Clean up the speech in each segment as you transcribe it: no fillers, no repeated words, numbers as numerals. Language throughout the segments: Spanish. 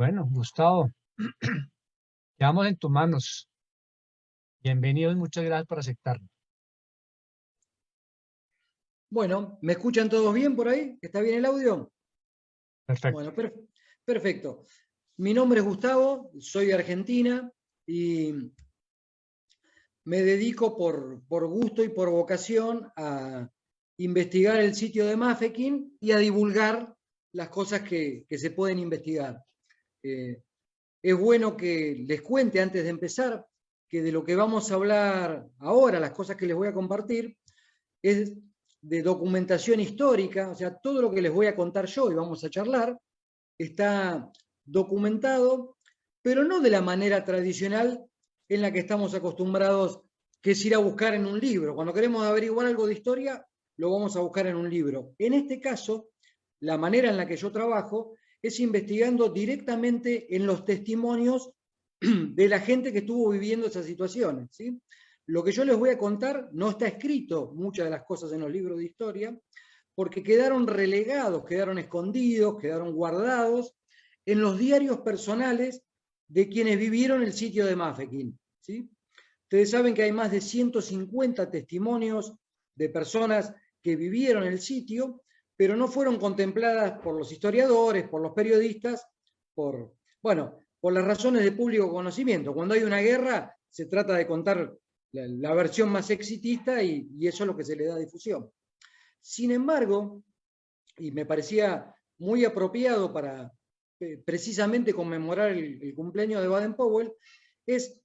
Bueno, Gustavo, quedamos en tus manos. Bienvenido y muchas gracias por aceptarlo. Bueno, ¿me escuchan todos bien por ahí? ¿Está bien el audio? Perfecto. Bueno, perfecto. Mi nombre es Gustavo, soy de Argentina y me dedico por gusto y por vocación a investigar el sitio de Mafeking y a divulgar las cosas que se pueden investigar. Es bueno que les cuente antes de empezar que de lo que vamos a hablar ahora, las cosas que les voy a compartir, es de documentación histórica, o sea, todo lo que les voy a contar yo y vamos a charlar, está documentado, pero no de la manera tradicional en la que estamos acostumbrados, que es ir a buscar en un libro. Cuando queremos averiguar algo de historia, lo vamos a buscar en un libro. En este caso, la manera en la que yo trabajo es investigando directamente en los testimonios de la gente que estuvo viviendo esas situaciones, ¿sí? Lo que yo les voy a contar no está escrito, muchas de las cosas en los libros de historia, porque quedaron relegados, quedaron escondidos, quedaron guardados en los diarios personales de quienes vivieron el sitio de Mafeking, ¿sí? Ustedes saben que hay más de 150 testimonios de personas que vivieron el sitio, pero no fueron contempladas por los historiadores, por los periodistas, por las razones de público conocimiento. Cuando hay una guerra, se trata de contar la versión más exitista y eso es lo que se le da difusión. Sin embargo, y me parecía muy apropiado para precisamente conmemorar el cumpleaños de Baden-Powell, es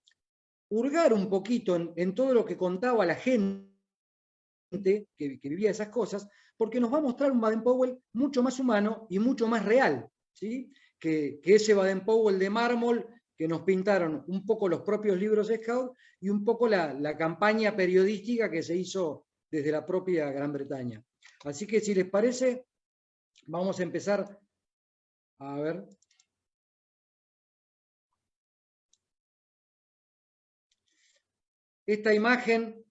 hurgar un poquito en todo lo que contaba la gente que vivía esas cosas, porque nos va a mostrar un Baden-Powell mucho más humano y mucho más real, ¿sí? que ese Baden-Powell de mármol que nos pintaron un poco los propios libros Scout y un poco la campaña periodística que se hizo desde la propia Gran Bretaña. Así que si les parece, vamos a empezar a ver. Esta imagen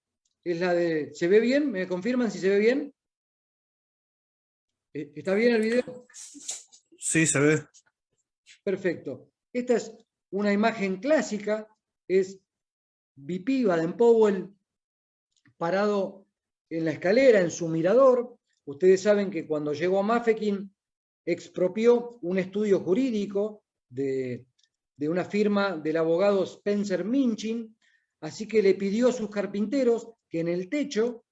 es la de... ¿Se ve bien? ¿Me confirman si se ve bien? ¿Está bien el video? Sí, se ve. Perfecto. Esta es una imagen clásica, es BP Baden-Powell parado en la escalera, en su mirador. Ustedes saben que cuando llegó a Mafeking expropió un estudio jurídico de una firma del abogado Spencer Minchin, así que le pidió a sus carpinteros que en el techo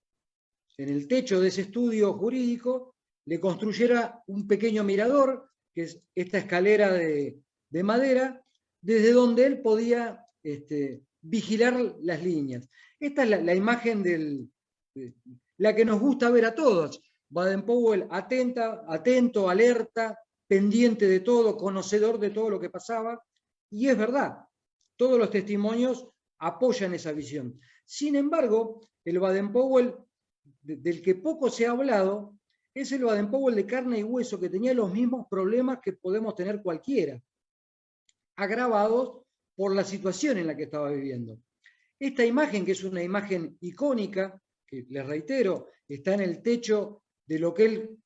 de ese estudio jurídico, le construyera un pequeño mirador, que es esta escalera de madera, desde donde él podía vigilar las líneas. Esta es la imagen la que nos gusta ver a todos. Baden-Powell atento, alerta, pendiente de todo, conocedor de todo lo que pasaba, y es verdad, todos los testimonios apoyan esa visión. Sin embargo, el Baden-Powell del que poco se ha hablado es el Baden-Powell de carne y hueso, que tenía los mismos problemas que podemos tener cualquiera, agravados por la situación en la que estaba viviendo. Esta imagen, que es una imagen icónica, que les reitero, está en el techo de lo que él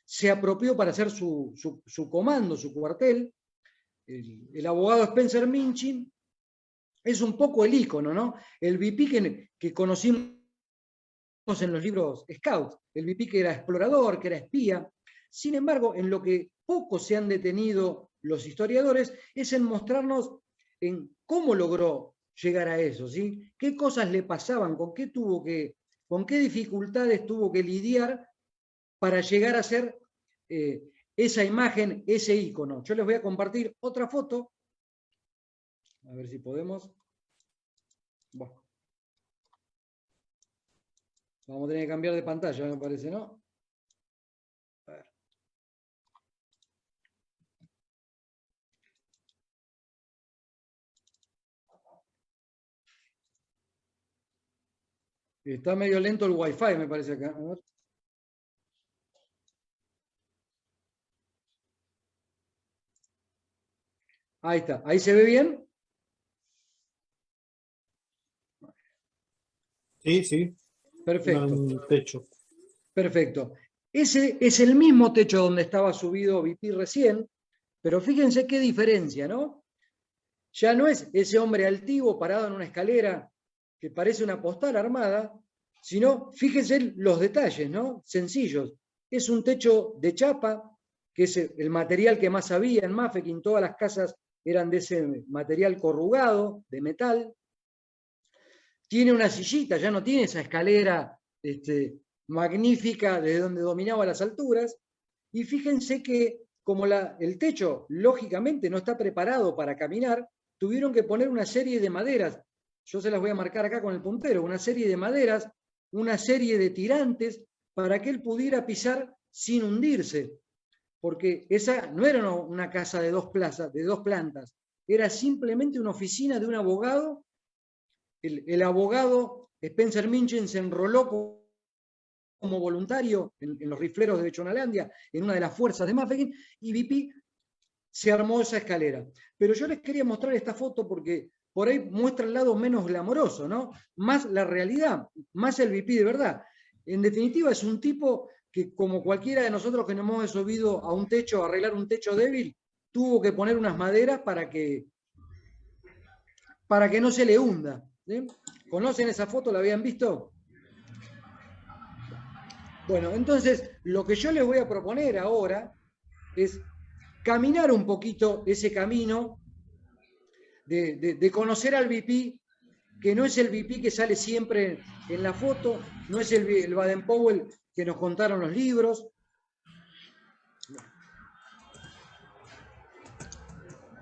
se apropió para hacer su comando, su cuartel. El abogado Spencer Minchin es un poco el ícono, ¿no? El BP que conocimos en los libros Scout, el BP que era explorador, que era espía. Sin embargo, en lo que poco se han detenido los historiadores es en mostrarnos en cómo logró llegar a eso, ¿sí? Qué cosas le pasaban, con qué dificultades tuvo que lidiar para llegar a ser esa imagen, ese ícono. Yo les voy a compartir otra foto, a ver si podemos. Bueno. Vamos a tener que cambiar de pantalla, me parece, ¿no? A ver. Está medio lento el Wi-Fi, me parece acá. A ver. Ahí está. ¿Ahí se ve bien? Sí, sí. Perfecto. Un techo. Perfecto. Ese es el mismo techo donde estaba subido BP recién. Pero fíjense qué diferencia, ¿no? Ya no es ese hombre altivo parado en una escalera que parece una postal armada, sino fíjense los detalles, ¿no? Sencillos. Es un techo de chapa, que es el material que más había en Mafeking, todas las casas eran de ese material corrugado, de metal. Tiene una sillita, ya no tiene esa escalera magnífica desde donde dominaba las alturas. Y fíjense que como el techo, lógicamente, no está preparado para caminar, tuvieron que poner una serie de maderas. Yo se las voy a marcar acá con el puntero. Una serie de maderas, una serie de tirantes para que él pudiera pisar sin hundirse. Porque esa no era una casa de dos plantas, era simplemente una oficina de un abogado. El abogado Spencer Minchin se enroló como voluntario en los rifleros de Bechonalandia, en una de las fuerzas de Mafeking, y BP se armó esa escalera. Pero yo les quería mostrar esta foto porque por ahí muestra el lado menos glamoroso, ¿no? Más la realidad, más el BP de verdad. En definitiva, es un tipo que, como cualquiera de nosotros que nos hemos subido a un techo, a arreglar un techo débil, tuvo que poner unas maderas para que no se le hunda. ¿Sí? ¿Conocen esa foto? ¿La habían visto? Bueno, entonces lo que yo les voy a proponer ahora es caminar un poquito ese camino de conocer al BP, que no es el BP que sale siempre en la foto, no es el Baden-Powell que nos contaron los libros.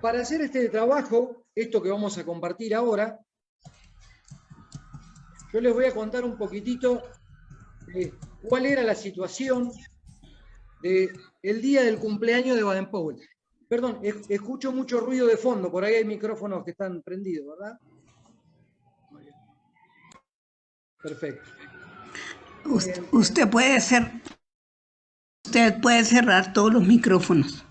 Para hacer este trabajo, esto que vamos a compartir ahora, yo les voy a contar un poquitito cuál era la situación del día del cumpleaños de Baden-Powell. Perdón, escucho mucho ruido de fondo, por ahí hay micrófonos que están prendidos, ¿verdad? Perfecto. Usted puede cerrar todos los micrófonos.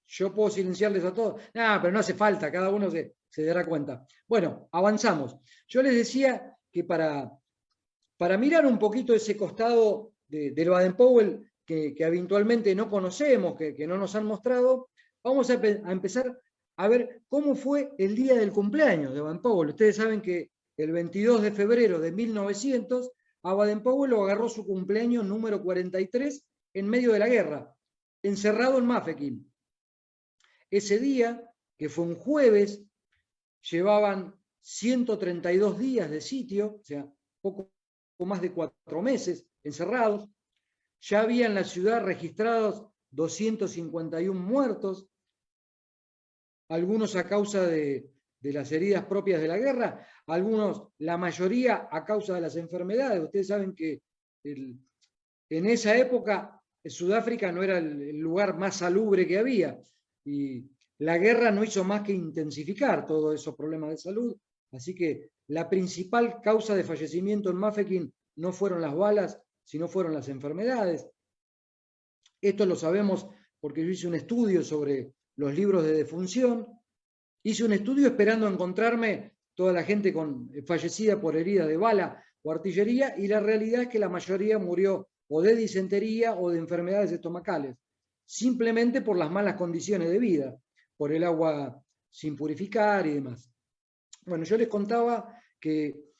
Yo puedo silenciarles a todos. Pero no hace falta, cada uno se dará cuenta. Bueno, avanzamos. Yo les decía que para mirar un poquito ese costado del Baden-Powell que habitualmente no conocemos, que no nos han mostrado, vamos a empezar a ver cómo fue el día del cumpleaños de Baden-Powell. Ustedes saben que el 22 de febrero de 1900 a Baden-Powell lo agarró su cumpleaños número 43 en medio de la guerra, encerrado en Mafeking. Ese día, que fue un jueves, llevaban 132 días de sitio, o sea, poco más de 4 meses encerrados. Ya había en la ciudad registrados 251 muertos, algunos a causa de las heridas propias de la guerra, algunos, la mayoría, a causa de las enfermedades. Ustedes saben que en esa época Sudáfrica no era el lugar más salubre que había, y la guerra no hizo más que intensificar todos esos problemas de salud, así que la principal causa de fallecimiento en Mafeking no fueron las balas, sino fueron las enfermedades. Esto lo sabemos porque yo hice un estudio sobre los libros de defunción, hice un estudio esperando encontrarme toda la gente fallecida por herida de bala o artillería, y la realidad es que la mayoría murió o de disentería o de enfermedades estomacales, simplemente por las malas condiciones de vida, por el agua sin purificar y demás. Bueno, yo les contaba que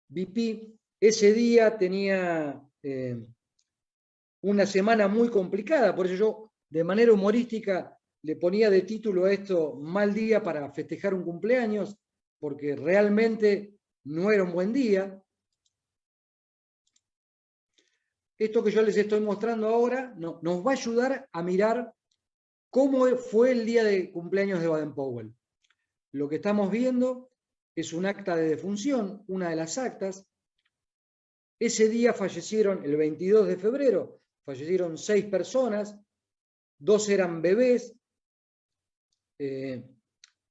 BP ese día tenía una semana muy complicada, por eso yo de manera humorística le ponía de título a esto mal día para festejar un cumpleaños, porque realmente no era un buen día. Esto que yo les estoy mostrando ahora nos va a ayudar a mirar cómo fue el día de cumpleaños de Baden-Powell. Lo que estamos viendo es un acta de defunción, una de las actas. Ese día fallecieron, el 22 de febrero, fallecieron 6 personas, 2 eran bebés,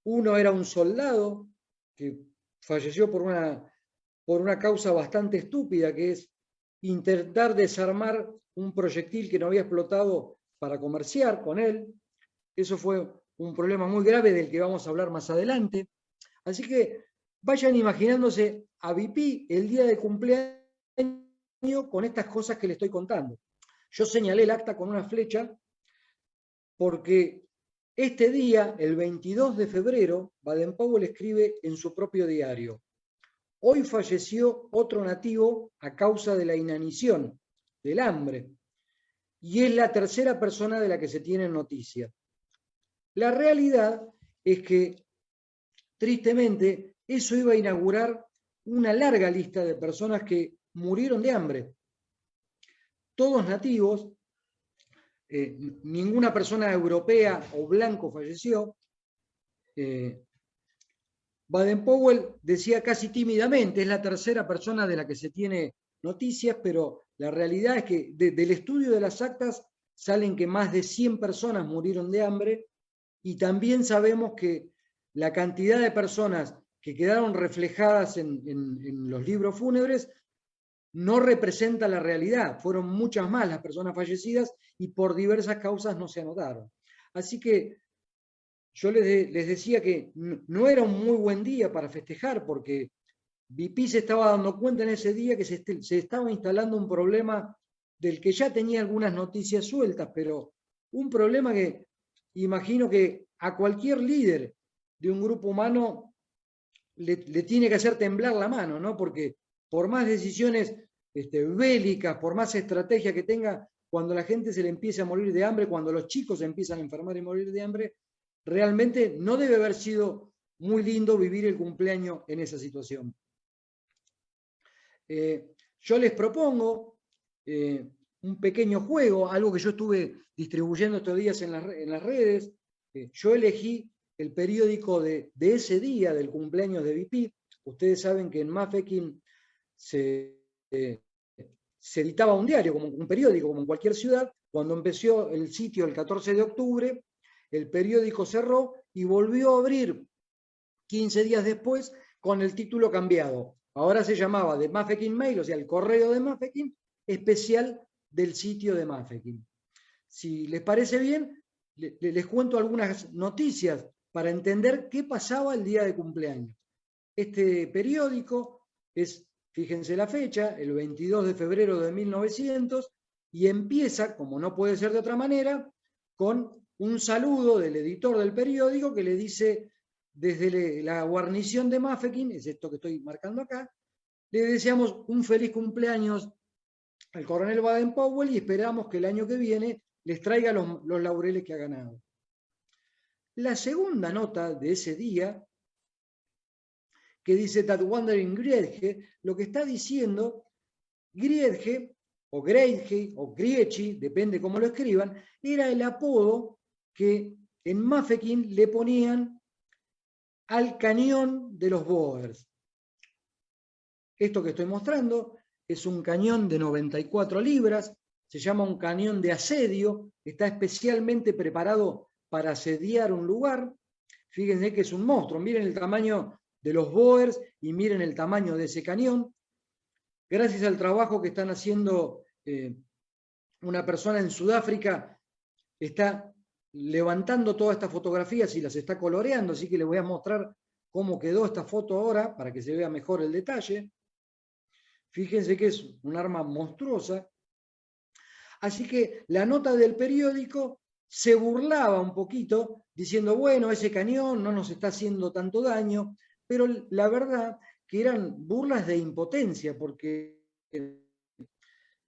uno era un soldado que falleció por una causa bastante estúpida, que es intentar desarmar un proyectil que no había explotado para comerciar con él. Eso fue un problema muy grave del que vamos a hablar más adelante. Así que vayan imaginándose a BP el día de cumpleaños con estas cosas que le estoy contando. Yo señalé el acta con una flecha porque este día, el 22 de febrero, Baden-Powell escribe en su propio diario: hoy falleció otro nativo a causa de la inanición, del hambre, y es la tercera persona de la que se tiene noticia. La realidad es que, tristemente, eso iba a inaugurar una larga lista de personas que murieron de hambre. Todos nativos, ninguna persona europea o blanco falleció. Baden-Powell decía casi tímidamente, es la tercera persona de la que se tiene noticias, pero la realidad es que del estudio de las actas salen que más de 100 personas murieron de hambre, y también sabemos que la cantidad de personas que quedaron reflejadas en los libros fúnebres no representa la realidad. Fueron muchas más las personas fallecidas y por diversas causas no se anotaron. Así que yo les decía que no era un muy buen día para festejar, porque BP se estaba dando cuenta en ese día que se estaba instalando un problema del que ya tenía algunas noticias sueltas, pero un problema que imagino que a cualquier líder de un grupo humano le tiene que hacer temblar la mano, ¿no? Porque por más decisiones bélicas, por más estrategia que tenga, cuando la gente se le empieza a morir de hambre, cuando los chicos se empiezan a enfermar y morir de hambre, realmente no debe haber sido muy lindo vivir el cumpleaños en esa situación. Yo les propongo un pequeño juego, algo que yo estuve distribuyendo estos días en las redes. Yo elegí el periódico de ese día del cumpleaños de BP. Ustedes saben que en Mafeking se editaba un diario, como un periódico, como en cualquier ciudad. Cuando empezó el sitio el 14 de octubre, el periódico cerró y volvió a abrir 15 días después con el título cambiado. Ahora se llamaba The Mafeking Mail, o sea, el correo de Mafeking, especial del sitio de Mafeking. Si les parece bien, les cuento algunas noticias para entender qué pasaba el día de cumpleaños. Este periódico es, fíjense la fecha, el 22 de febrero de 1900, y empieza, como no puede ser de otra manera, con un saludo del editor del periódico que le dice: desde la guarnición de Mafeking, es esto que estoy marcando acá, le deseamos un feliz cumpleaños al coronel Baden-Powell y esperamos que el año que viene les traiga los laureles que ha ganado. La segunda nota de ese día, que dice That Wandering Griedge, lo que está diciendo, Griedge, o Greidge, o Griechi, depende cómo lo escriban, era el apodo que en Mafeking le ponían al cañón de los Boers. Esto que estoy mostrando es un cañón de 94 libras, se llama un cañón de asedio, está especialmente preparado para asediar un lugar. Fíjense que es un monstruo, miren el tamaño de los Boers y miren el tamaño de ese cañón. Gracias al trabajo que están haciendo una persona en Sudáfrica, está levantando todas estas fotografías y las está coloreando, así que les voy a mostrar cómo quedó esta foto ahora para que se vea mejor el detalle. Fíjense que es un arma monstruosa. Así que la nota del periódico se burlaba un poquito, diciendo, bueno, ese cañón no nos está haciendo tanto daño, pero la verdad que eran burlas de impotencia, porque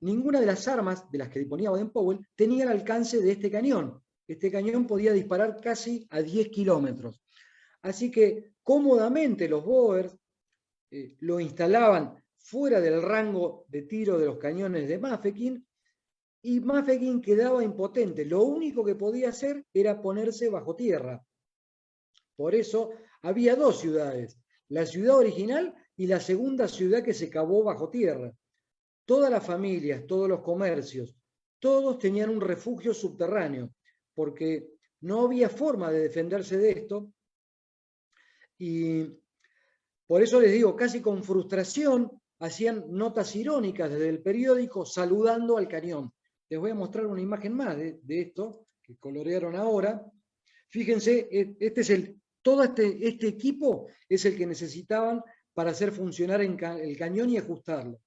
ninguna de las armas de las que disponía Baden-Powell tenía el alcance de este cañón. Este cañón podía disparar casi a 10 kilómetros. Así que cómodamente los Boers lo instalaban fuera del rango de tiro de los cañones de Mafeking, y Mafeking quedaba impotente. Lo único que podía hacer era ponerse bajo tierra. Por eso había dos ciudades, la ciudad original y la segunda ciudad que se cavó bajo tierra. Todas las familias, todos los comercios, todos tenían un refugio subterráneo, porque no había forma de defenderse de esto. Y por eso les digo, casi con frustración, hacían notas irónicas desde el periódico saludando al cañón. Les voy a mostrar una imagen más de esto, que colorearon ahora. Fíjense, todo este equipo es el que necesitaban para hacer funcionar el cañón y ajustarlo.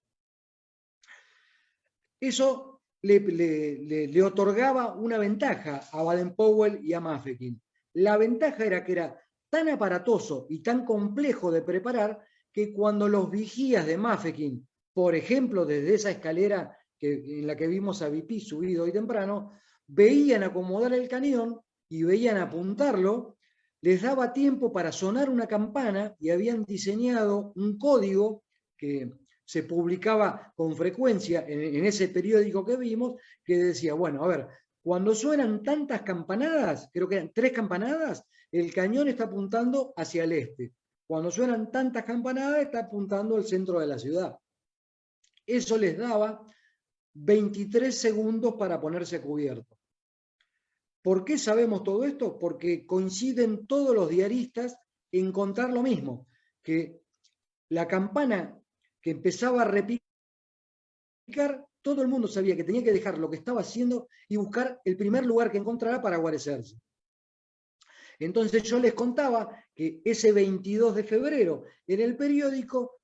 Eso le otorgaba una ventaja a Baden-Powell y a Mafeking. La ventaja era que era tan aparatoso y tan complejo de preparar que cuando los vigías de Mafeking, por ejemplo, desde esa escalera en la que vimos a Vipí subido hoy temprano, veían acomodar el cañón y veían apuntarlo, les daba tiempo para sonar una campana y habían diseñado un código que se publicaba con frecuencia en ese periódico que vimos, que decía, bueno, a ver, cuando suenan tantas campanadas, creo que eran 3 campanadas, el cañón está apuntando hacia el este. Cuando suenan tantas campanadas, está apuntando al centro de la ciudad. Eso les daba 23 segundos para ponerse a cubierto. ¿Por qué sabemos todo esto? Porque coinciden todos los diaristas en contar lo mismo, que la campana que empezaba a repicar, todo el mundo sabía que tenía que dejar lo que estaba haciendo y buscar el primer lugar que encontrara para guarecerse. Entonces yo les contaba que ese 22 de febrero en el periódico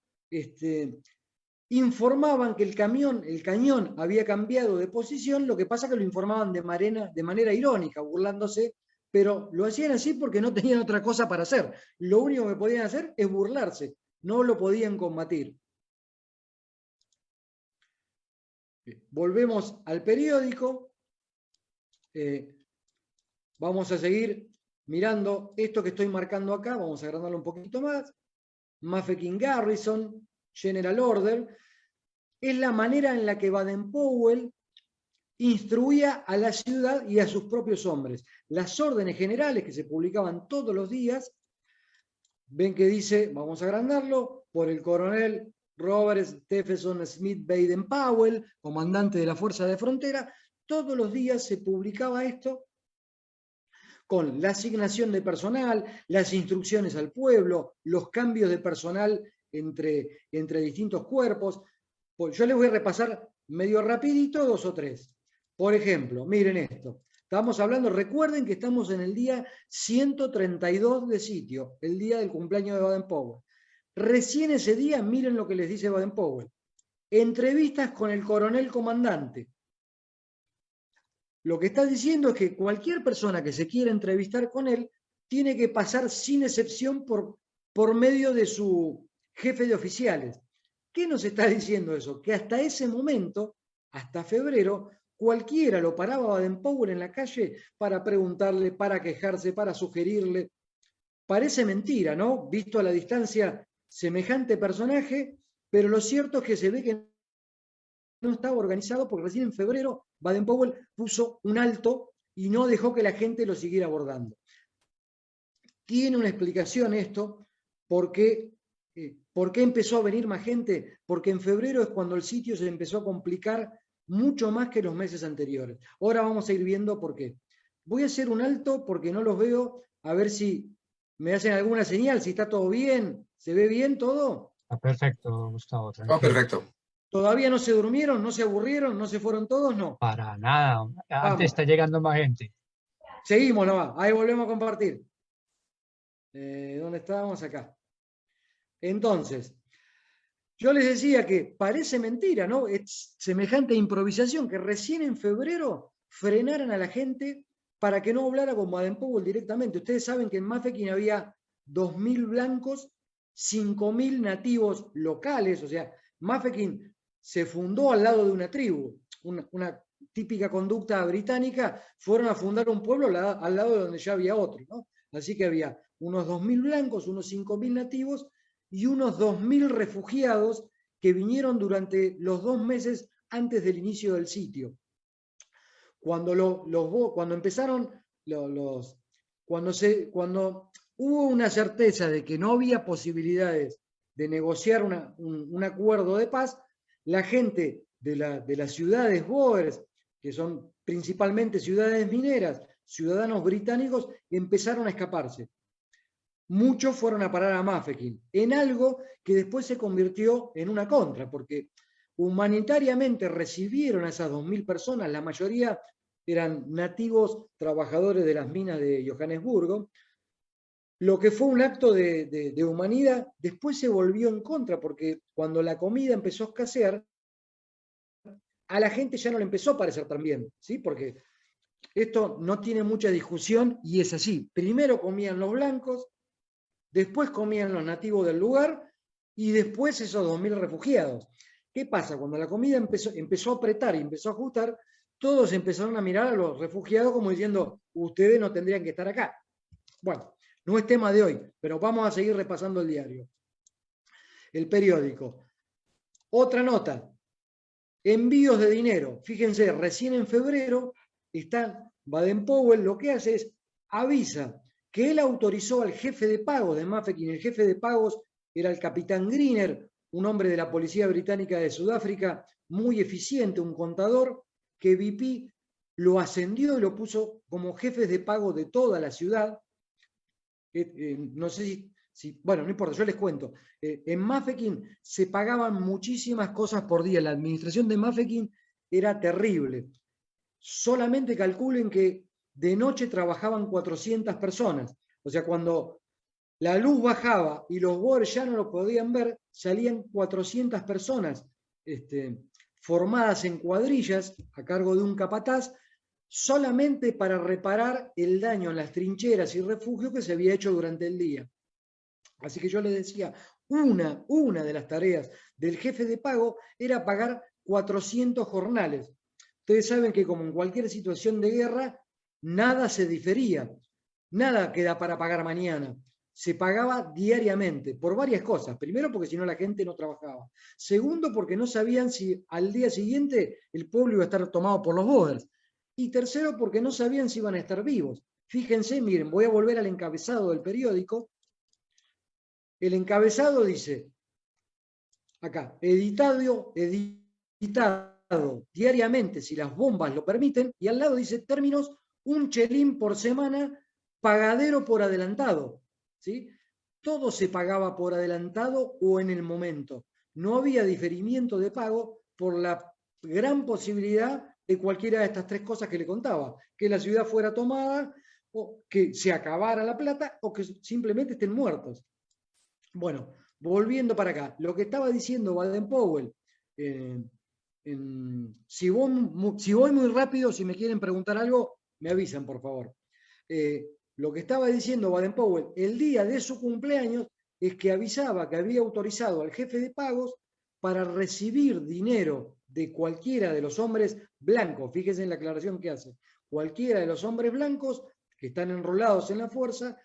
informaban que el cañón había cambiado de posición, lo que pasa que lo informaban de manera irónica, burlándose, pero lo hacían así porque no tenían otra cosa para hacer. Lo único que podían hacer es burlarse, no lo podían combatir. Volvemos al periódico. Vamos a seguir mirando esto que estoy marcando acá, vamos a agrandarlo un poquito más. Mafeking Garrison, General Order, es la manera en la que Baden-Powell instruía a la ciudad y a sus propios hombres. Las órdenes generales que se publicaban todos los días, ven que dice, vamos a agrandarlo, por el coronel Robert Stephenson Smith Baden-Powell, comandante de la Fuerza de Frontera, todos los días se publicaba esto con la asignación de personal, las instrucciones al pueblo, los cambios de personal entre distintos cuerpos. Pues yo les voy a repasar medio rapidito 2 o 3. Por ejemplo, miren esto. Estamos hablando, recuerden que estamos en el día 132 de sitio, el día del cumpleaños de Baden-Powell. Recién ese día, miren lo que les dice Baden-Powell. Entrevistas con el coronel comandante. Lo que está diciendo es que cualquier persona que se quiera entrevistar con él tiene que pasar sin excepción por medio de su jefe de oficiales. ¿Qué nos está diciendo eso? Que hasta ese momento, hasta febrero, cualquiera lo paraba a Baden-Powell en la calle para preguntarle, para quejarse, para sugerirle. Parece mentira, ¿no? Visto a la distancia semejante personaje, pero lo cierto es que se ve que no estaba organizado porque recién en febrero Baden-Powell puso un alto y no dejó que la gente lo siguiera abordando. Tiene una explicación esto, ¿por qué empezó a venir más gente? Porque en febrero es cuando el sitio se empezó a complicar mucho más que los meses anteriores. Ahora vamos a ir viendo por qué. Voy a hacer un alto porque no los veo, a ver si me hacen alguna señal, si está todo bien, ¿se ve bien todo? Está perfecto, Gustavo, tranquilo. Oh, perfecto. ¿Todavía no se durmieron, no se aburrieron, no se fueron todos? No. Para nada. Vamos. Antes está llegando más gente. Seguimos nomás, ahí volvemos a compartir. ¿Dónde estábamos? Acá. Entonces, yo les decía que parece mentira, ¿no? Es semejante improvisación que recién en febrero frenaran a la gente para que no hablara con Baden-Powell directamente. Ustedes saben que en Mafeking había 2.000 blancos, 5.000 nativos locales, o sea, Mafeking se fundó al lado de una tribu, una típica conducta británica, fueron a fundar un pueblo al lado de donde ya había otro, ¿no? Así que había unos 2.000 blancos, unos 5.000 nativos y unos 2.000 refugiados que vinieron durante los 2 meses antes del inicio del sitio. Cuando hubo una certeza de que no había posibilidades de negociar un acuerdo de paz, la gente de las ciudades bóers, que son principalmente ciudades mineras, ciudadanos británicos, empezaron a escaparse. Muchos fueron a parar a Mafeking, en algo que después se convirtió en una contra, porque humanitariamente recibieron a esas 2.000 personas, la mayoría eran nativos trabajadores de las minas de Johannesburgo. Lo que fue un acto de humanidad, después se volvió en contra, porque cuando la comida empezó a escasear, a la gente ya no le empezó a parecer tan bien, ¿sí? Porque esto no tiene mucha discusión y es así. Primero comían los blancos, después comían los nativos del lugar y después esos 2.000 refugiados. ¿Qué pasa? Cuando la comida empezó a apretar y empezó a ajustar, todos empezaron a mirar a los refugiados como diciendo, ustedes no tendrían que estar acá. Bueno, no es tema de hoy, pero vamos a seguir repasando el diario. El periódico. Otra nota. Envíos de dinero. Fíjense, recién en febrero está Baden-Powell, lo que hace es avisa que él autorizó al jefe de pagos de Mafeking. El jefe de pagos era el capitán Greener, un hombre de la policía británica de Sudáfrica, muy eficiente, un contador, que BP lo ascendió y lo puso como jefe de pago de toda la ciudad. No sé si, bueno, no importa, yo les cuento. En Mafeking se pagaban muchísimas cosas por día. La administración de Mafeking era terrible. Solamente calculen que de noche trabajaban 400 personas. O sea, cuando la luz bajaba y los boers ya no lo podían ver, salían 400 personas formadas en cuadrillas a cargo de un capataz, solamente para reparar el daño en las trincheras y refugios que se había hecho durante el día. Así que yo les decía, una de las tareas del jefe de pago era pagar 400 jornales. Ustedes saben que como en cualquier situación de guerra, nada se difería, nada queda para pagar mañana. Se pagaba diariamente por varias cosas. Primero, porque si no la gente no trabajaba. Segundo, porque no sabían si al día siguiente el pueblo iba a estar tomado por los boers. Y tercero, porque no sabían si iban a estar vivos. Fíjense, miren, voy a volver al encabezado del periódico. El encabezado dice, acá, editado diariamente si las bombas lo permiten, y al lado dice términos, un chelín por semana, pagadero por adelantado. ¿Sí? Todo se pagaba por adelantado o en el momento. No había diferimiento de pago por la gran posibilidad de cualquiera de estas tres cosas que le contaba, que la ciudad fuera tomada, o que se acabara la plata, o que simplemente estén muertos. Bueno, volviendo para acá, lo que estaba diciendo Baden-Powell, si voy muy rápido, si me quieren preguntar algo, me avisan, por favor. Lo que estaba diciendo Baden-Powell el día de su cumpleaños es que avisaba que había autorizado al jefe de pagos para recibir dinero de cualquiera de los hombres blancos. Fíjense en la aclaración que hace. Cualquiera de los hombres blancos que están enrolados en la fuerza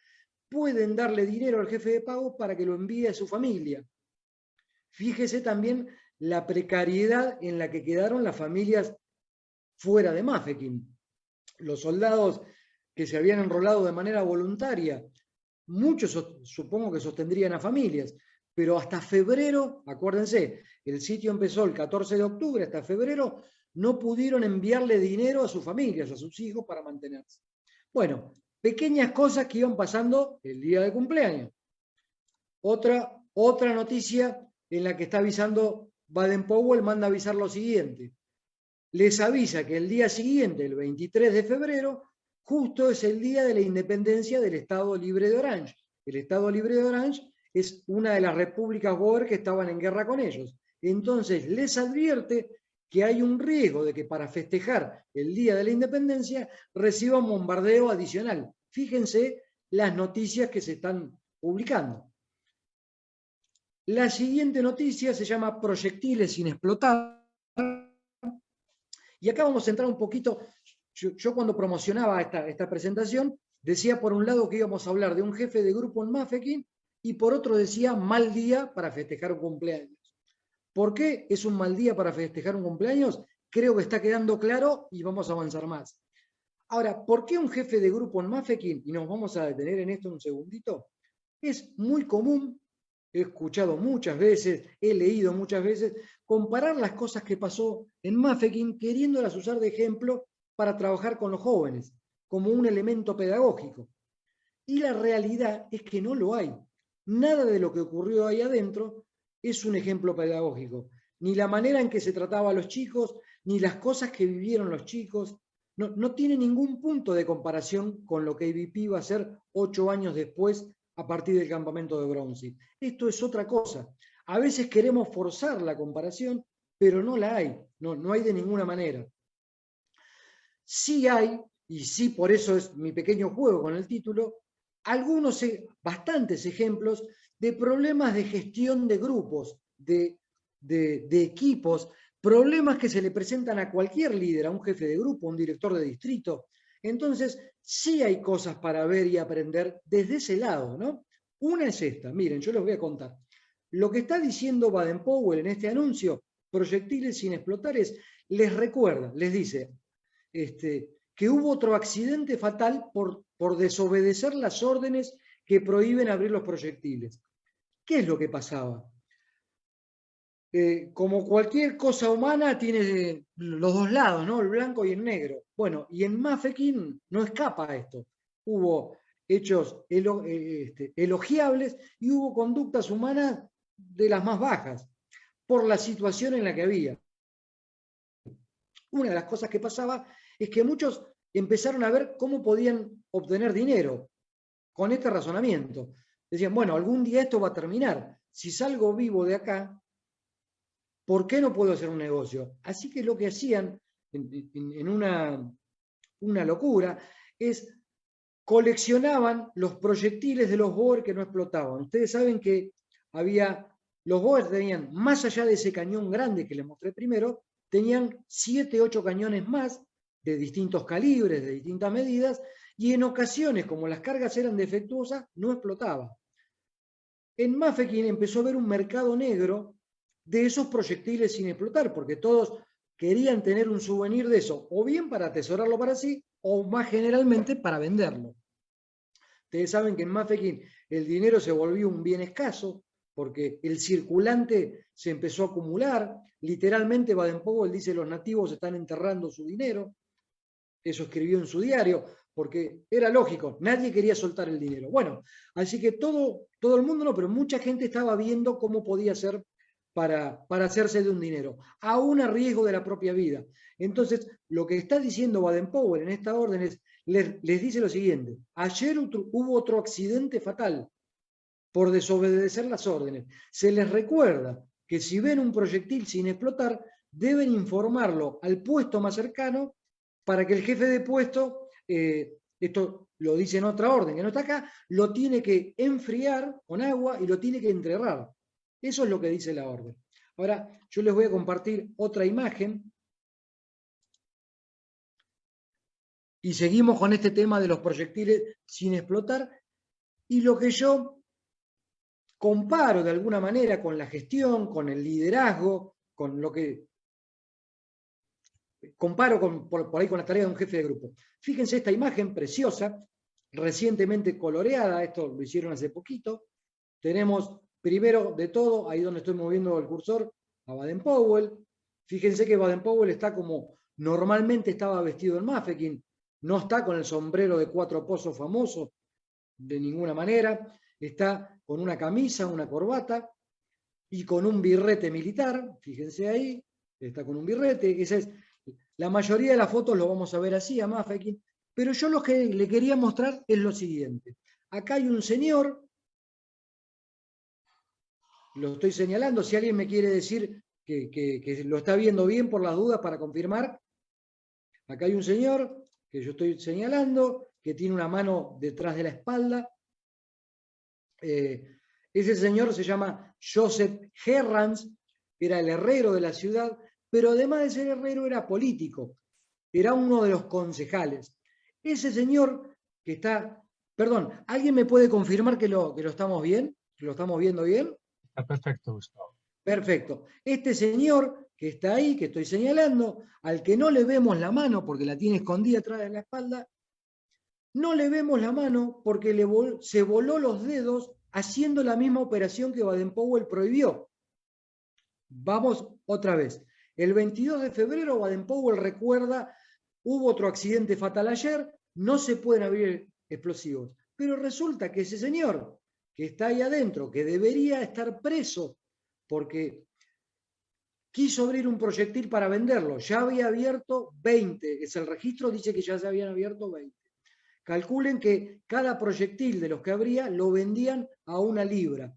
pueden darle dinero al jefe de pagos para que lo envíe a su familia. Fíjese también la precariedad en la que quedaron las familias fuera de Mafeking. Los soldados que se habían enrolado de manera voluntaria, muchos supongo que sostendrían a familias, pero hasta febrero, acuérdense, el sitio empezó el 14 de octubre, hasta febrero no pudieron enviarle dinero a sus familias, a sus hijos para mantenerse. Bueno, pequeñas cosas que iban pasando el día de cumpleaños. Otra noticia en la que está avisando Baden-Powell, manda avisar lo siguiente. Les avisa que el día siguiente, el 23 de febrero, justo es el día de la independencia del Estado Libre de Orange. El Estado Libre de Orange es una de las repúblicas boer que estaban en guerra con ellos. Entonces les advierte que hay un riesgo de que para festejar el día de la independencia reciba un bombardeo adicional. Fíjense las noticias que se están publicando. La siguiente noticia se llama proyectiles sin explotar. Y acá vamos a entrar un poquito. Yo cuando promocionaba esta presentación decía por un lado que íbamos a hablar de un jefe de grupo en Mafeking y por otro decía mal día para festejar un cumpleaños. ¿Por qué es un mal día para festejar un cumpleaños? Creo que está quedando claro y vamos a avanzar más. Ahora, ¿por qué un jefe de grupo en Mafeking? Y nos vamos a detener en esto un segundito. Es muy común, he escuchado muchas veces, he leído muchas veces, comparar las cosas que pasó en Mafeking queriéndolas usar de ejemplo para trabajar con los jóvenes, como un elemento pedagógico. Y la realidad es que no lo hay. Nada de lo que ocurrió ahí adentro es un ejemplo pedagógico. Ni la manera en que se trataba a los chicos, ni las cosas que vivieron los chicos, no tiene ningún punto de comparación con lo que AVP va a hacer 8 años después a partir del campamento de Brownsea. Esto es otra cosa. A veces queremos forzar la comparación pero no la hay, no hay de ninguna manera. Sí hay, y sí por eso es mi pequeño juego con el título, bastantes ejemplos de problemas de gestión de grupos, de equipos, problemas que se le presentan a cualquier líder, a un jefe de grupo, a un director de distrito. Entonces, sí hay cosas para ver y aprender desde ese lado, ¿no? Una es esta, miren, yo les voy a contar. Lo que está diciendo Baden-Powell en este anuncio, proyectiles sin explotar, les recuerda, les dice, que hubo otro accidente fatal por desobedecer las órdenes que prohíben abrir los proyectiles. ¿Qué es lo que pasaba? Como cualquier cosa humana tiene los dos lados, ¿no? El blanco y el negro. Bueno, y en Mafeking no escapa esto. Hubo hechos elogiables y hubo conductas humanas de las más bajas por la situación en la que había. Una de las cosas que pasaba es que muchos empezaron a ver cómo podían obtener dinero con este razonamiento. Decían, bueno, algún día esto va a terminar. Si salgo vivo de acá, ¿por qué no puedo hacer un negocio? Así que lo que hacían en una locura es coleccionaban los proyectiles de los Boer que no explotaban. Ustedes saben que los Boer tenían, más allá de ese cañón grande que les mostré primero, tenían 7, 8 cañones más de distintos calibres, de distintas medidas, y en ocasiones, como las cargas eran defectuosas, no explotaba. En Mafeking empezó a haber un mercado negro de esos proyectiles sin explotar, porque todos querían tener un souvenir de eso, o bien para atesorarlo para sí, o más generalmente para venderlo. Ustedes saben que en Mafeking el dinero se volvió un bien escaso, porque el circulante se empezó a acumular. Literalmente Baden-Powell dice los nativos están enterrando su dinero. Eso escribió en su diario, porque era lógico, nadie quería soltar el dinero. Bueno, así que todo el mundo no, pero mucha gente estaba viendo cómo podía ser para hacerse de un dinero, aún a riesgo de la propia vida. Entonces, lo que está diciendo Baden-Powell en esta orden es, les dice lo siguiente: ayer hubo otro accidente fatal por desobedecer las órdenes. Se les recuerda que si ven un proyectil sin explotar, deben informarlo al puesto más cercano para que el jefe de puesto, esto lo dice en otra orden que no está acá, lo tiene que enfriar con agua y lo tiene que enterrar. Eso es lo que dice la orden. Ahora, yo les voy a compartir otra imagen. Y seguimos con este tema de los proyectiles sin explotar. Y lo que yo comparo de alguna manera con la gestión, con el liderazgo, con lo que comparo por ahí con la tarea de un jefe de grupo. Fíjense esta imagen preciosa, recientemente coloreada, esto lo hicieron hace poquito. Tenemos primero de todo, ahí donde estoy moviendo el cursor, a Baden-Powell. Fíjense que Baden-Powell está como normalmente estaba vestido en Mafeking, no está con el sombrero de 4 pozos famoso de ninguna manera, está con una camisa, una corbata y con un birrete militar, fíjense ahí, está con un birrete, esa es, la mayoría de las fotos lo vamos a ver así a Mafeking, pero yo lo que le quería mostrar es lo siguiente. Acá hay un señor, lo estoy señalando, si alguien me quiere decir que lo está viendo bien por las dudas para confirmar. Acá hay un señor que yo estoy señalando, que tiene una mano detrás de la espalda. Ese señor se llama Joseph Herrans, era el herrero de la ciudad, pero además de ser herrero era político, era uno de los concejales. Ese señor que está, perdón, ¿alguien me puede confirmar que lo estamos bien? ¿Que lo estamos viendo bien? Está perfecto, Gustavo. Perfecto. Este señor que está ahí, que estoy señalando, al que no le vemos la mano porque la tiene escondida atrás de la espalda, no le vemos la mano porque se voló los dedos haciendo la misma operación que Baden-Powell prohibió. Vamos otra vez. El 22 de febrero Baden-Powell recuerda, hubo otro accidente fatal ayer, no se pueden abrir explosivos. Pero resulta que ese señor que está ahí adentro, que debería estar preso porque quiso abrir un proyectil para venderlo, ya había abierto 20, es el registro, dice que ya se habían abierto 20. Calculen que cada proyectil de los que abría lo vendían a 1 libra.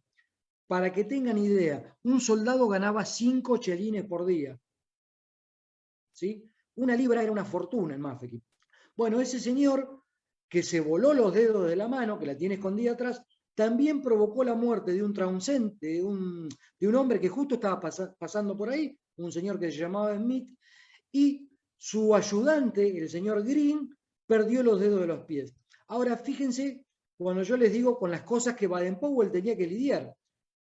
Para que tengan idea, un soldado ganaba 5 chelines por día. ¿Sí? Una libra era una fortuna en Mafeking. Bueno, ese señor que se voló los dedos de la mano, que la tiene escondida atrás, también provocó la muerte de un transeúnte, de un hombre que justo estaba pasando por ahí, un señor que se llamaba Smith, y su ayudante, el señor Green, perdió los dedos de los pies. Ahora, fíjense, cuando yo les digo con las cosas que Baden-Powell tenía que lidiar.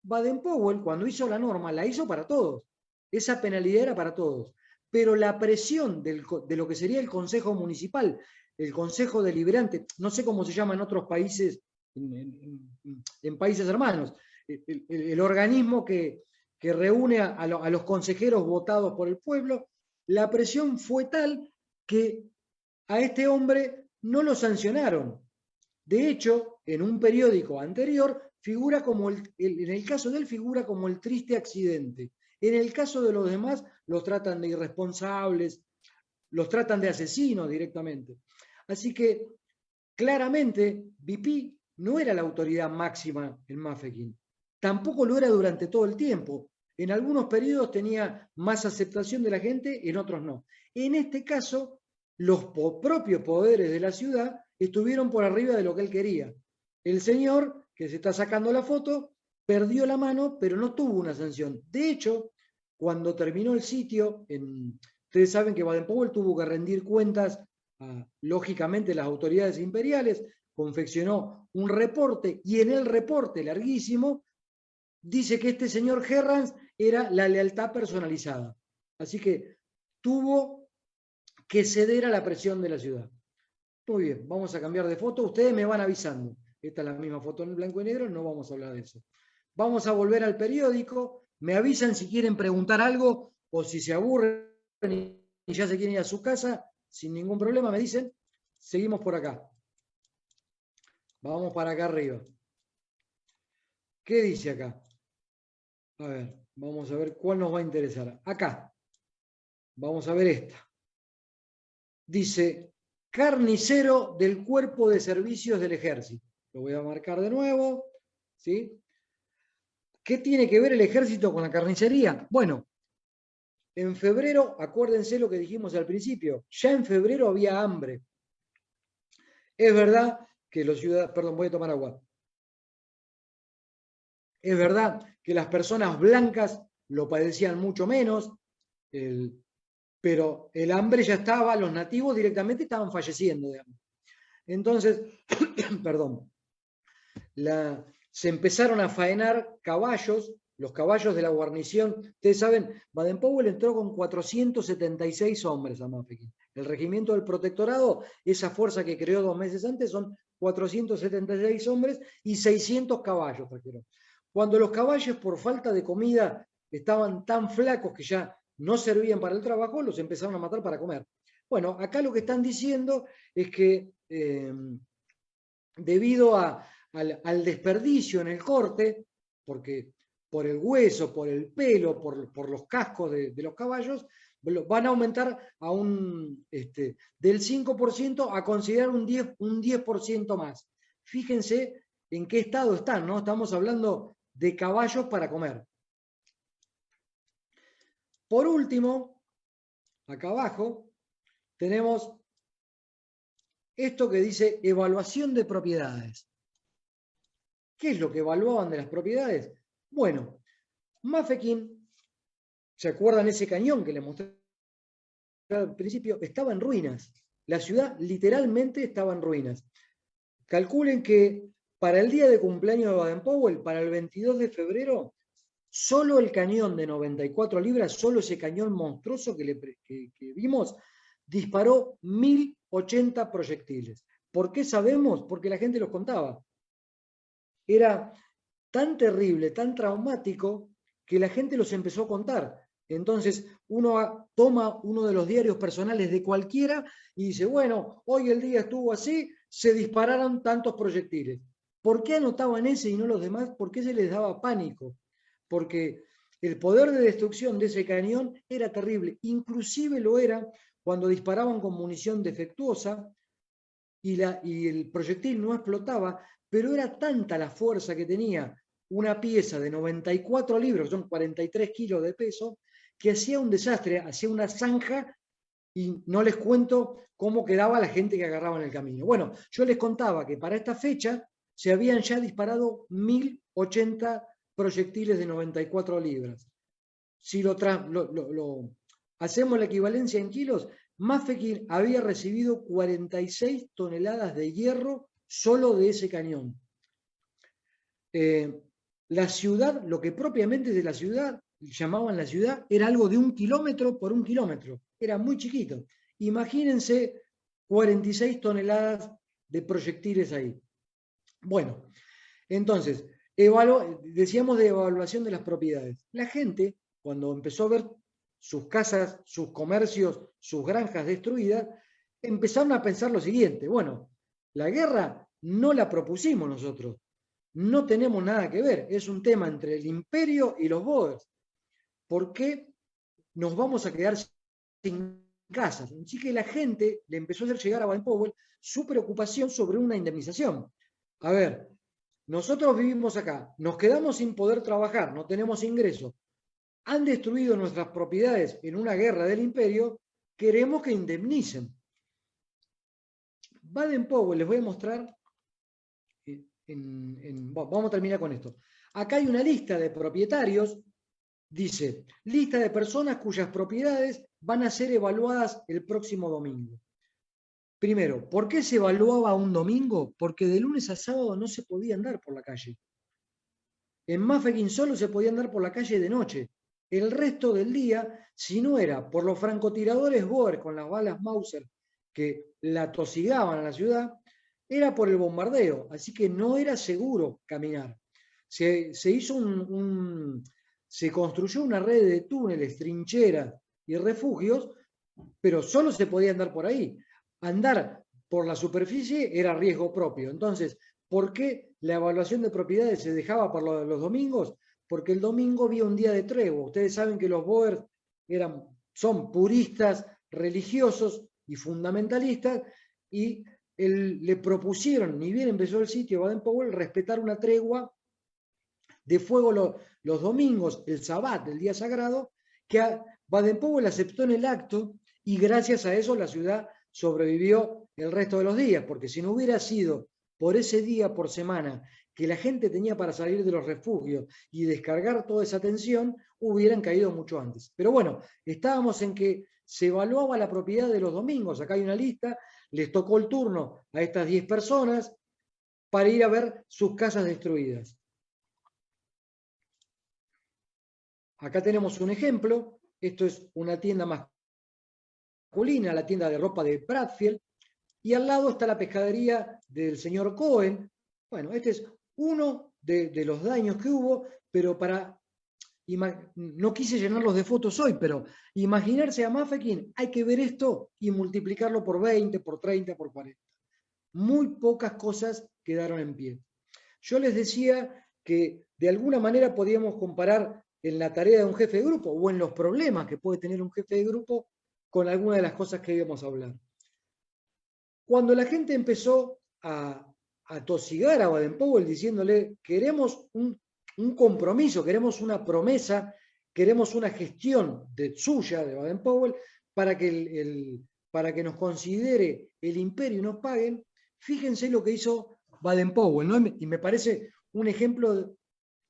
Baden-Powell, cuando hizo la norma, la hizo para todos. Esa penalidad era para todos. Pero la presión de lo que sería el Consejo Municipal, el Consejo Deliberante, no sé cómo se llama en otros países, en países hermanos, el organismo que reúne a los consejeros votados por el pueblo, la presión fue tal que a este hombre no lo sancionaron. De hecho, en un periódico anterior, figura como en el caso de él, figura como el triste accidente. En el caso de los demás, los tratan de irresponsables, los tratan de asesinos directamente. Así que, claramente, BP no era la autoridad máxima en Mafeking. Tampoco lo era durante todo el tiempo. En algunos periodos tenía más aceptación de la gente, en otros no. En este caso, los propios poderes de la ciudad estuvieron por arriba de lo que él quería. El señor, que se está sacando la foto, perdió la mano, pero no tuvo una sanción. De hecho, cuando terminó el sitio, ustedes saben que Baden-Powell tuvo que rendir cuentas a, lógicamente, las autoridades imperiales, confeccionó un reporte, y en el reporte, larguísimo, dice que este señor Herranz era la lealtad personalizada. Así que tuvo que ceder a la presión de la ciudad. Muy bien, vamos a cambiar de foto. Ustedes me van avisando. Esta es la misma foto en blanco y negro, no vamos a hablar de eso. Vamos a volver al periódico. Me avisan si quieren preguntar algo o si se aburren y ya se quieren ir a su casa. Sin ningún problema, me dicen. Seguimos por acá. Vamos para acá arriba. ¿Qué dice acá? A ver, vamos a ver cuál nos va a interesar. Acá. Vamos a ver esta. Dice, carnicero del Cuerpo de Servicios del Ejército. Lo voy a marcar de nuevo. ¿Sí? ¿Qué tiene que ver el ejército con la carnicería? Bueno, en febrero, acuérdense lo que dijimos al principio, ya en febrero había hambre. Es verdad que los ciudadanos, perdón, voy a tomar agua. Es verdad que las personas blancas lo padecían mucho menos, pero el hambre ya estaba, los nativos directamente estaban falleciendo de hambre. Entonces, perdón, se empezaron a faenar caballos, los caballos de la guarnición. Ustedes saben, Baden-Powell entró con 476 hombres a Mafeking. El regimiento del protectorado, esa fuerza que creó 2 meses antes, son 476 hombres y 600 caballos trajeron. Cuando los caballos, por falta de comida, estaban tan flacos que ya no servían para el trabajo, los empezaron a matar para comer. Bueno, acá lo que están diciendo es que debido al desperdicio en el corte, porque por el hueso, por el pelo, por los cascos de los caballos, van a aumentar a del 5% a considerar un 10% más. Fíjense en qué estado están, ¿no? Estamos hablando de caballos para comer. Por último, acá abajo, tenemos esto que dice evaluación de propiedades. ¿Qué es lo que evaluaban de las propiedades? Bueno, Mafeking, ¿se acuerdan ese cañón que les mostré al principio? Estaba en ruinas. La ciudad literalmente estaba en ruinas. Calculen que para el día de cumpleaños de Baden-Powell, para el 22 de febrero, solo el cañón de 94 libras, solo ese cañón monstruoso que vimos, disparó 1080 proyectiles. ¿Por qué sabemos? Porque la gente los contaba. Era tan terrible, tan traumático, que la gente los empezó a contar. Entonces uno toma uno de los diarios personales de cualquiera y dice, bueno, hoy el día estuvo así, se dispararon tantos proyectiles. ¿Por qué anotaban ese y no los demás? ¿Por qué se les daba pánico? Porque el poder de destrucción de ese cañón era terrible. Inclusive lo era cuando disparaban con munición defectuosa y el proyectil no explotaba, pero era tanta la fuerza que tenía una pieza de 94 libras, que son 43 kilos de peso, que hacía un desastre, hacía una zanja y no les cuento cómo quedaba la gente que agarraba en el camino. Bueno, yo les contaba que para esta fecha se habían ya disparado 1080 proyectiles de 94 libras. Si hacemos la equivalencia en kilos, Mafeking había recibido 46 toneladas de hierro solo de ese cañón. La ciudad, lo que propiamente de la ciudad, llamaban la ciudad, era algo de 1 kilómetro por 1 kilómetro. Era muy chiquito. Imagínense 46 toneladas de proyectiles ahí. Bueno, entonces, decíamos de evaluación de las propiedades. La gente, cuando empezó a ver sus casas, sus comercios, sus granjas destruidas, empezaron a pensar lo siguiente: bueno, la guerra no la propusimos nosotros, no tenemos nada que ver, es un tema entre el imperio y los boers. ¿Por qué nos vamos a quedar sin casas? Así que la gente le empezó a hacer llegar a Baden-Powell su preocupación sobre una indemnización. A ver, nosotros vivimos acá, nos quedamos sin poder trabajar, no tenemos ingresos, han destruido nuestras propiedades en una guerra del imperio, queremos que indemnicen. Baden-Powell, les voy a mostrar, vamos a terminar con esto. Acá hay una lista de propietarios, dice, lista de personas cuyas propiedades van a ser evaluadas el próximo domingo. Primero, ¿por qué se evaluaba un domingo? Porque de lunes a sábado no se podía andar por la calle. En Mafeking solo se podía andar por la calle de noche. El resto del día, si no era por los francotiradores Boer con las balas Mauser que la tosigaban a la ciudad, era por el bombardeo. Así que no era seguro caminar. Se construyó una red de túneles, trincheras y refugios, pero solo se podía andar por ahí. Andar por la superficie era riesgo propio. Entonces, ¿por qué la evaluación de propiedades se dejaba para los domingos? Porque el domingo había un día de tregua. Ustedes saben que los Boers son puristas, religiosos y fundamentalistas, y le propusieron, ni bien empezó el sitio Baden-Powell, respetar una tregua de fuego los domingos, el Sabbat, el día sagrado, que Baden-Powell aceptó en el acto, y gracias a eso la ciudad sobrevivió el resto de los días, porque si no hubiera sido por ese día por semana que la gente tenía para salir de los refugios y descargar toda esa tensión, hubieran caído mucho antes. Pero bueno, estábamos en que se evaluaba la propiedad de los domingos. Acá hay una lista, les tocó el turno a estas 10 personas para ir a ver sus casas destruidas. Acá tenemos un ejemplo. Esto es una tienda masculina, la tienda de ropa de Bradfield, y al lado está la pescadería del señor Cohen. Bueno, este es uno de los daños que hubo, pero no quise llenarlos de fotos hoy, pero imaginarse a Mafeking, hay que ver esto y multiplicarlo por 20, por 30, por 40. Muy pocas cosas quedaron en pie. Yo les decía que de alguna manera podíamos comparar en la tarea de un jefe de grupo o en los problemas que puede tener un jefe de grupo con alguna de las cosas que íbamos a hablar. Cuando la gente empezó a tosigar a Baden-Powell diciéndole: queremos un compromiso, queremos una promesa, queremos una gestión suya de Baden-Powell para que nos considere el imperio y nos paguen, fíjense lo que hizo Baden-Powell, ¿no? Y me parece un ejemplo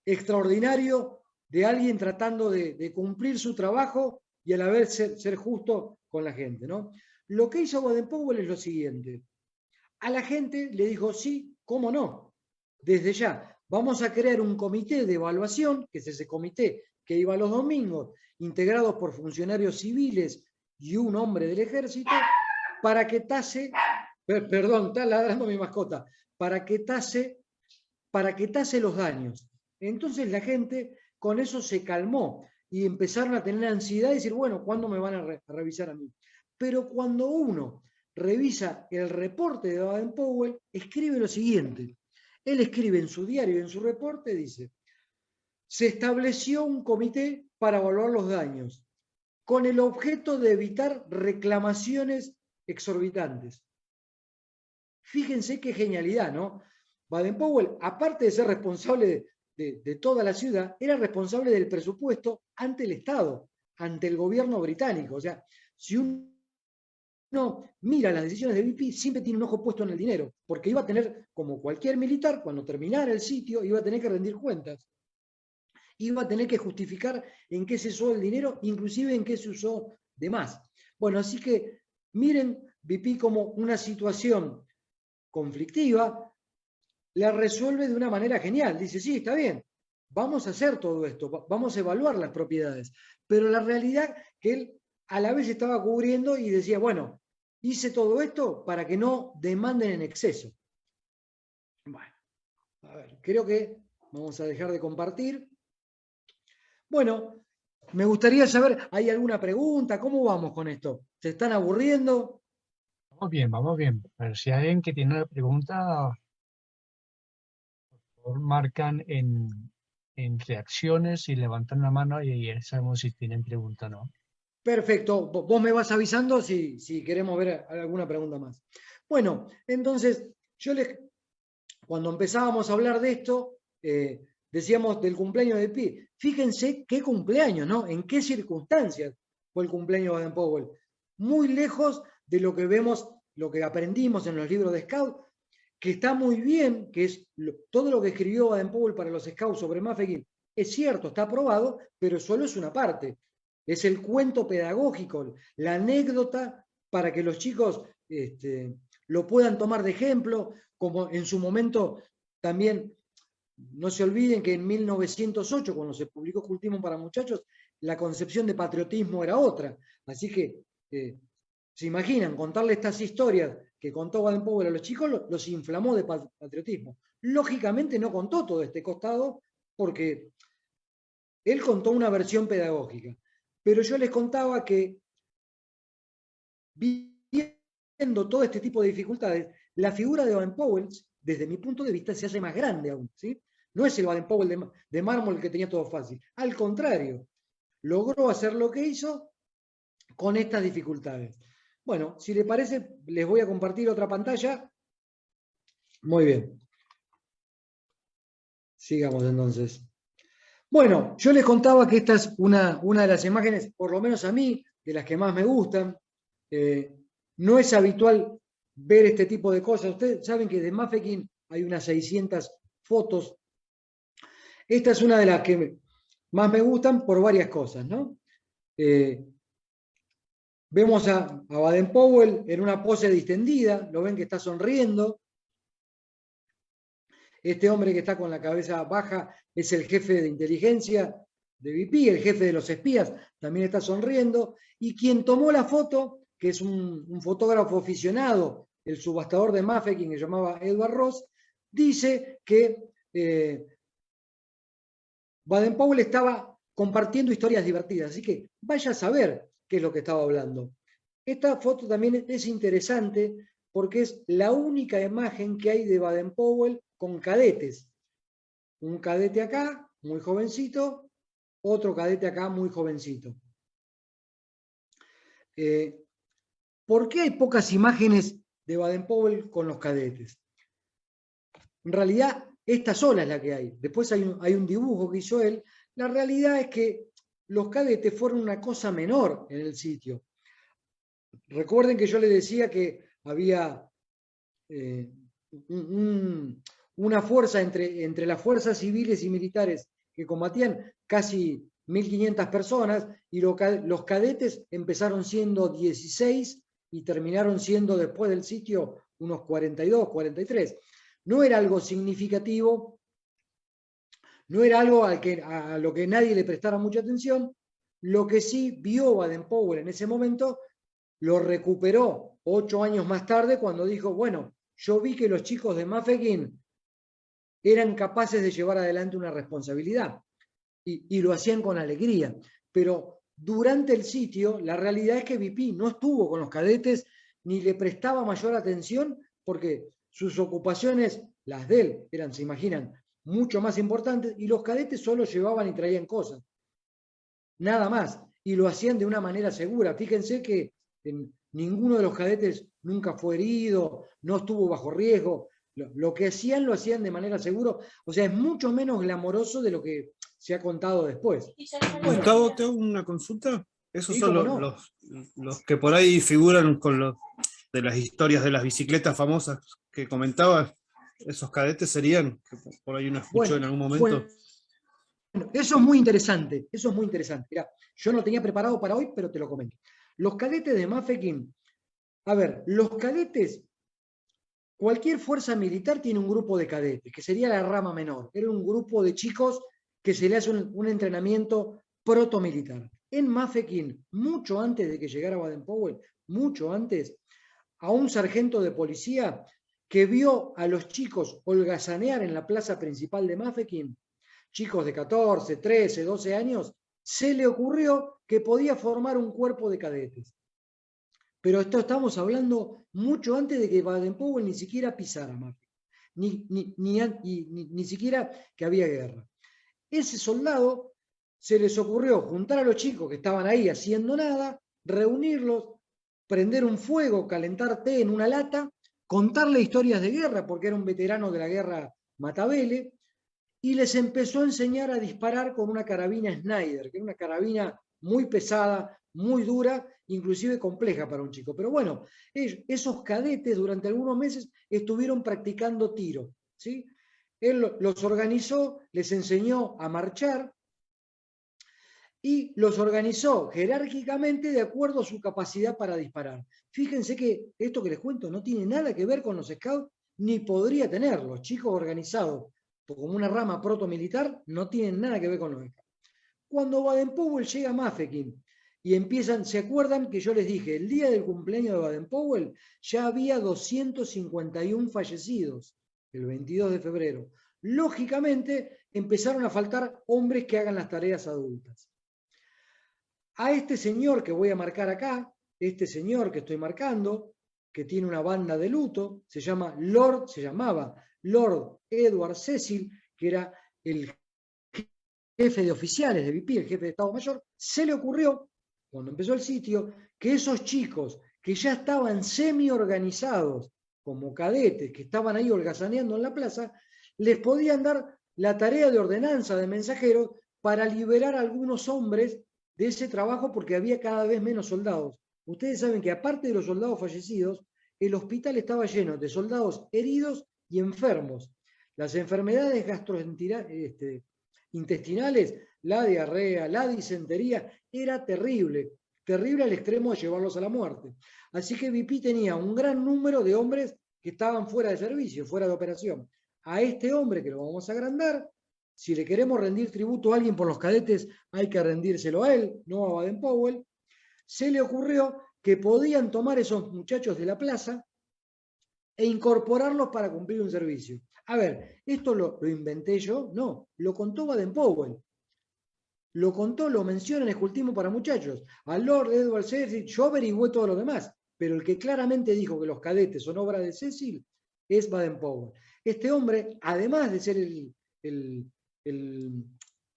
extraordinario de alguien tratando de cumplir su trabajo y a la vez ser justo con la gente, ¿no? Lo que hizo Baden-Powell es lo siguiente: a la gente le dijo: sí, cómo no, desde ya vamos a crear un comité de evaluación, que es ese comité que iba los domingos, integrados por funcionarios civiles y un hombre del ejército, para que tase, perdón, está ladrando mi mascota, para que tase los daños. Entonces la gente con eso se calmó y empezaron a tener ansiedad y decir: bueno, ¿cuándo me van a revisar a mí? Pero cuando uno revisa el reporte de Baden-Powell, escribe lo siguiente. Él escribe en su diario y en su reporte, dice: se estableció un comité para evaluar los daños con el objeto de evitar reclamaciones exorbitantes. Fíjense qué genialidad, ¿no? Baden-Powell, aparte de ser responsable de toda la ciudad, era responsable del presupuesto ante el Estado, ante el gobierno británico. O sea, si uno mira las decisiones de BP, siempre tiene un ojo puesto en el dinero, porque iba a tener, como cualquier militar, cuando terminara el sitio, iba a tener que rendir cuentas. Iba a tener que justificar en qué se usó el dinero, inclusive en qué se usó de más. Bueno, así que miren BP como una situación conflictiva, la resuelve de una manera genial. Dice, sí, está bien, vamos a hacer todo esto, vamos a evaluar las propiedades. Pero la realidad que él a la vez estaba cubriendo y decía, bueno, hice todo esto para que no demanden en exceso. Bueno, a ver, creo que vamos a dejar de compartir. Bueno, me gustaría saber, ¿hay alguna pregunta? ¿Cómo vamos con esto? ¿Se están aburriendo? Vamos bien, vamos bien. Pero si hay alguien que tiene una pregunta, por favor, marcan en reacciones y levantan la mano y ahí sabemos si tienen pregunta o no. Perfecto, vos me vas avisando si queremos ver alguna pregunta más. Bueno, entonces, cuando empezábamos a hablar de esto, decíamos del cumpleaños de Pi. Fíjense qué cumpleaños, ¿no? En qué circunstancias fue el cumpleaños de Baden-Powell. Muy lejos de lo que vemos, lo que aprendimos en los libros de Scout, que está muy bien, que es todo lo que escribió Baden-Powell para los Scouts sobre Mafeking, es cierto, está aprobado, pero solo es una parte. Es el cuento pedagógico, la anécdota para que los chicos lo puedan tomar de ejemplo, como en su momento también, no se olviden que en 1908, cuando se publicó Cultismo para Muchachos, la concepción de patriotismo era otra. Así que, se imaginan, contarle estas historias que contó Baden-Powell a los chicos, los inflamó de patriotismo. Lógicamente no contó todo este costado, porque él contó una versión pedagógica. Pero yo les contaba que, viendo todo este tipo de dificultades, la figura de Baden-Powell, desde mi punto de vista, se hace más grande aún, ¿sí? No es el Baden-Powell de mármol que tenía todo fácil. Al contrario, logró hacer lo que hizo con estas dificultades. Bueno, si les parece, les voy a compartir otra pantalla. Muy bien. Sigamos entonces. Bueno, yo les contaba que esta es una de las imágenes, por lo menos a mí, de las que más me gustan. No es habitual ver este tipo de cosas. Ustedes saben que de Mafeking hay unas 600 fotos. Esta es una de las que más me gustan por varias cosas, ¿no? Vemos a Baden-Powell en una pose distendida, lo ven que está sonriendo. Este hombre que está con la cabeza baja es el jefe de inteligencia de BP, el jefe de los espías, también está sonriendo. Y quien tomó la foto, que es un fotógrafo aficionado, el subastador de Mafeking, que se llamaba Edward Ross, dice que Baden-Powell estaba compartiendo historias divertidas. Así que vaya a saber qué es lo que estaba hablando. Esta foto también es interesante porque es la única imagen que hay de Baden-Powell con cadetes. Un cadete acá, muy jovencito, otro cadete acá, muy jovencito. ¿Por qué hay pocas imágenes de Baden-Powell con los cadetes? En realidad, esta sola es la que hay. Después hay un dibujo que hizo él. La realidad es que los cadetes fueron una cosa menor en el sitio. Recuerden que yo les decía que había una fuerza entre las fuerzas civiles y militares que combatían, casi 1.500 personas, y los cadetes empezaron siendo 16 y terminaron siendo después del sitio unos 42, 43. No era algo significativo, no era algo a lo que nadie le prestara mucha atención. Lo que sí vio Baden-Powell en ese momento, lo recuperó 8 años más tarde cuando dijo, bueno, yo vi que los chicos de Mafeking eran capaces de llevar adelante una responsabilidad y lo hacían con alegría. Pero durante el sitio, la realidad es que BP no estuvo con los cadetes ni le prestaba mayor atención porque sus ocupaciones, las de él, eran, se imaginan, mucho más importantes y los cadetes solo llevaban y traían cosas. Nada más. Y lo hacían de una manera segura. Fíjense que ninguno de los cadetes nunca fue herido, no estuvo bajo riesgo. Lo que hacían, lo hacían de manera segura. O sea, es mucho menos glamoroso de lo que se ha contado después. Bueno, Gustavo, te hago una consulta. Esos sí, son cómo no. los que por ahí figuran con los de las historias de las bicicletas famosas que comentabas. Esos cadetes serían, que por ahí uno escuchó en Bueno, algún momento. bueno, eso es muy interesante. Eso es muy interesante. Mirá, yo no lo tenía preparado para hoy, pero te lo comento. Los cadetes de Mafeking. A ver, los cadetes, cualquier fuerza militar tiene un grupo de cadetes, que sería la rama menor. Era un grupo de chicos que se le hace un entrenamiento protomilitar. En Mafeking, mucho antes de que llegara Baden-Powell, mucho antes, a un sargento de policía que vio a los chicos holgazanear en la plaza principal de Mafeking, chicos de 14, 13, 12 años, se le ocurrió que podía formar un cuerpo de cadetes. Pero esto estamos hablando mucho antes de que Baden-Powell ni siquiera pisara Mafeking, ni siquiera que había guerra. Ese soldado se les ocurrió juntar a los chicos que estaban ahí haciendo nada, reunirlos, prender un fuego, calentar té en una lata, contarle historias de guerra, porque era un veterano de la guerra Matabele, y les empezó a enseñar a disparar con una carabina Snyder, que era una carabina muy pesada, muy dura, inclusive compleja para un chico. Pero bueno, esos cadetes durante algunos meses estuvieron practicando tiro, ¿sí? Él los organizó, les enseñó a marchar y los organizó jerárquicamente de acuerdo a su capacidad para disparar. Fíjense que esto que les cuento no tiene nada que ver con los scouts, ni podría tenerlo. Los chicos organizados como una rama protomilitar no tienen nada que ver con los scouts. Cuando Baden-Powell llega a Mafeking y empiezan, ¿se acuerdan que yo les dije, el día del cumpleaños de Baden-Powell ya había 251 fallecidos, el 22 de febrero? Lógicamente empezaron a faltar hombres que hagan las tareas adultas. A este señor que voy a marcar acá, este señor que estoy marcando, que tiene una banda de luto, se llamaba Lord Edward Cecil, que era el jefe de oficiales de VIP, el jefe de Estado Mayor, se le ocurrió, cuando empezó el sitio, que esos chicos que ya estaban semi-organizados como cadetes, que estaban ahí holgazaneando en la plaza, les podían dar la tarea de ordenanza de mensajeros para liberar a algunos hombres de ese trabajo porque había cada vez menos soldados. Ustedes saben que aparte de los soldados fallecidos, el hospital estaba lleno de soldados heridos y enfermos. Las enfermedades intestinales, la diarrea, la disentería, era terrible, terrible al extremo de llevarlos a la muerte. Así que VIP tenía un gran número de hombres que estaban fuera de servicio, fuera de operación. A este hombre, que lo vamos a agrandar, si le queremos rendir tributo a alguien por los cadetes, hay que rendírselo a él, no a Baden-Powell, se le ocurrió que podían tomar esos muchachos de la plaza e incorporarlos para cumplir un servicio. A ver, ¿esto lo inventé yo? No, lo contó Baden-Powell. Lo contó, lo menciona en Escultismo para Muchachos. A Lord Edward Cecil, yo averigüé todo lo demás, pero el que claramente dijo que los cadetes son obra de Cecil es Baden-Powell. Este hombre, además de ser el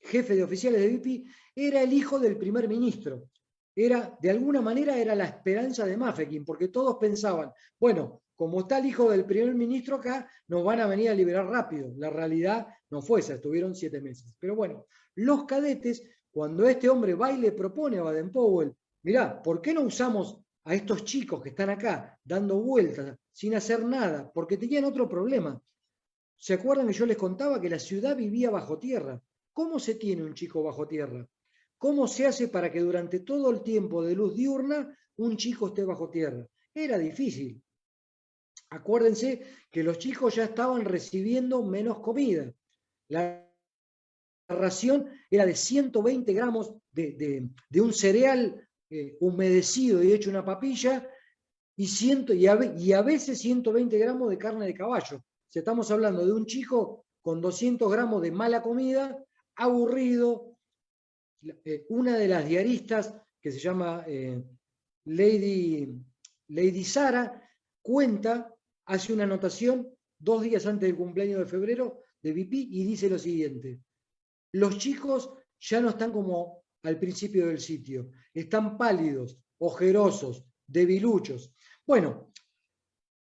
jefe de oficiales de VIP, era el hijo del primer ministro. De alguna manera era la esperanza de Mafeking, porque todos pensaban, bueno, como está el hijo del primer ministro acá, nos van a venir a liberar rápido. La realidad no fue esa, estuvieron 7 meses. Pero bueno, los cadetes, cuando este hombre va y le propone a Baden-Powell, mirá, ¿por qué no usamos a estos chicos que están acá dando vueltas sin hacer nada? Porque tenían otro problema. ¿Se acuerdan que yo les contaba que la ciudad vivía bajo tierra? ¿Cómo se tiene un chico bajo tierra? ¿Cómo se hace para que durante todo el tiempo de luz diurna un chico esté bajo tierra? Era difícil. Acuérdense que los chicos ya estaban recibiendo menos comida. La ración era de 120 gramos de un cereal humedecido y hecho una papilla y a veces 120 gramos de carne de caballo. O sea, estamos hablando de un chico con 200 gramos de mala comida, aburrido. Una de las diaristas, que se llama Lady Sara, cuenta, hace una anotación 2 días antes del cumpleaños de febrero de VIP y dice lo siguiente: los chicos ya no están como al principio del sitio, están pálidos, ojerosos, debiluchos. Bueno,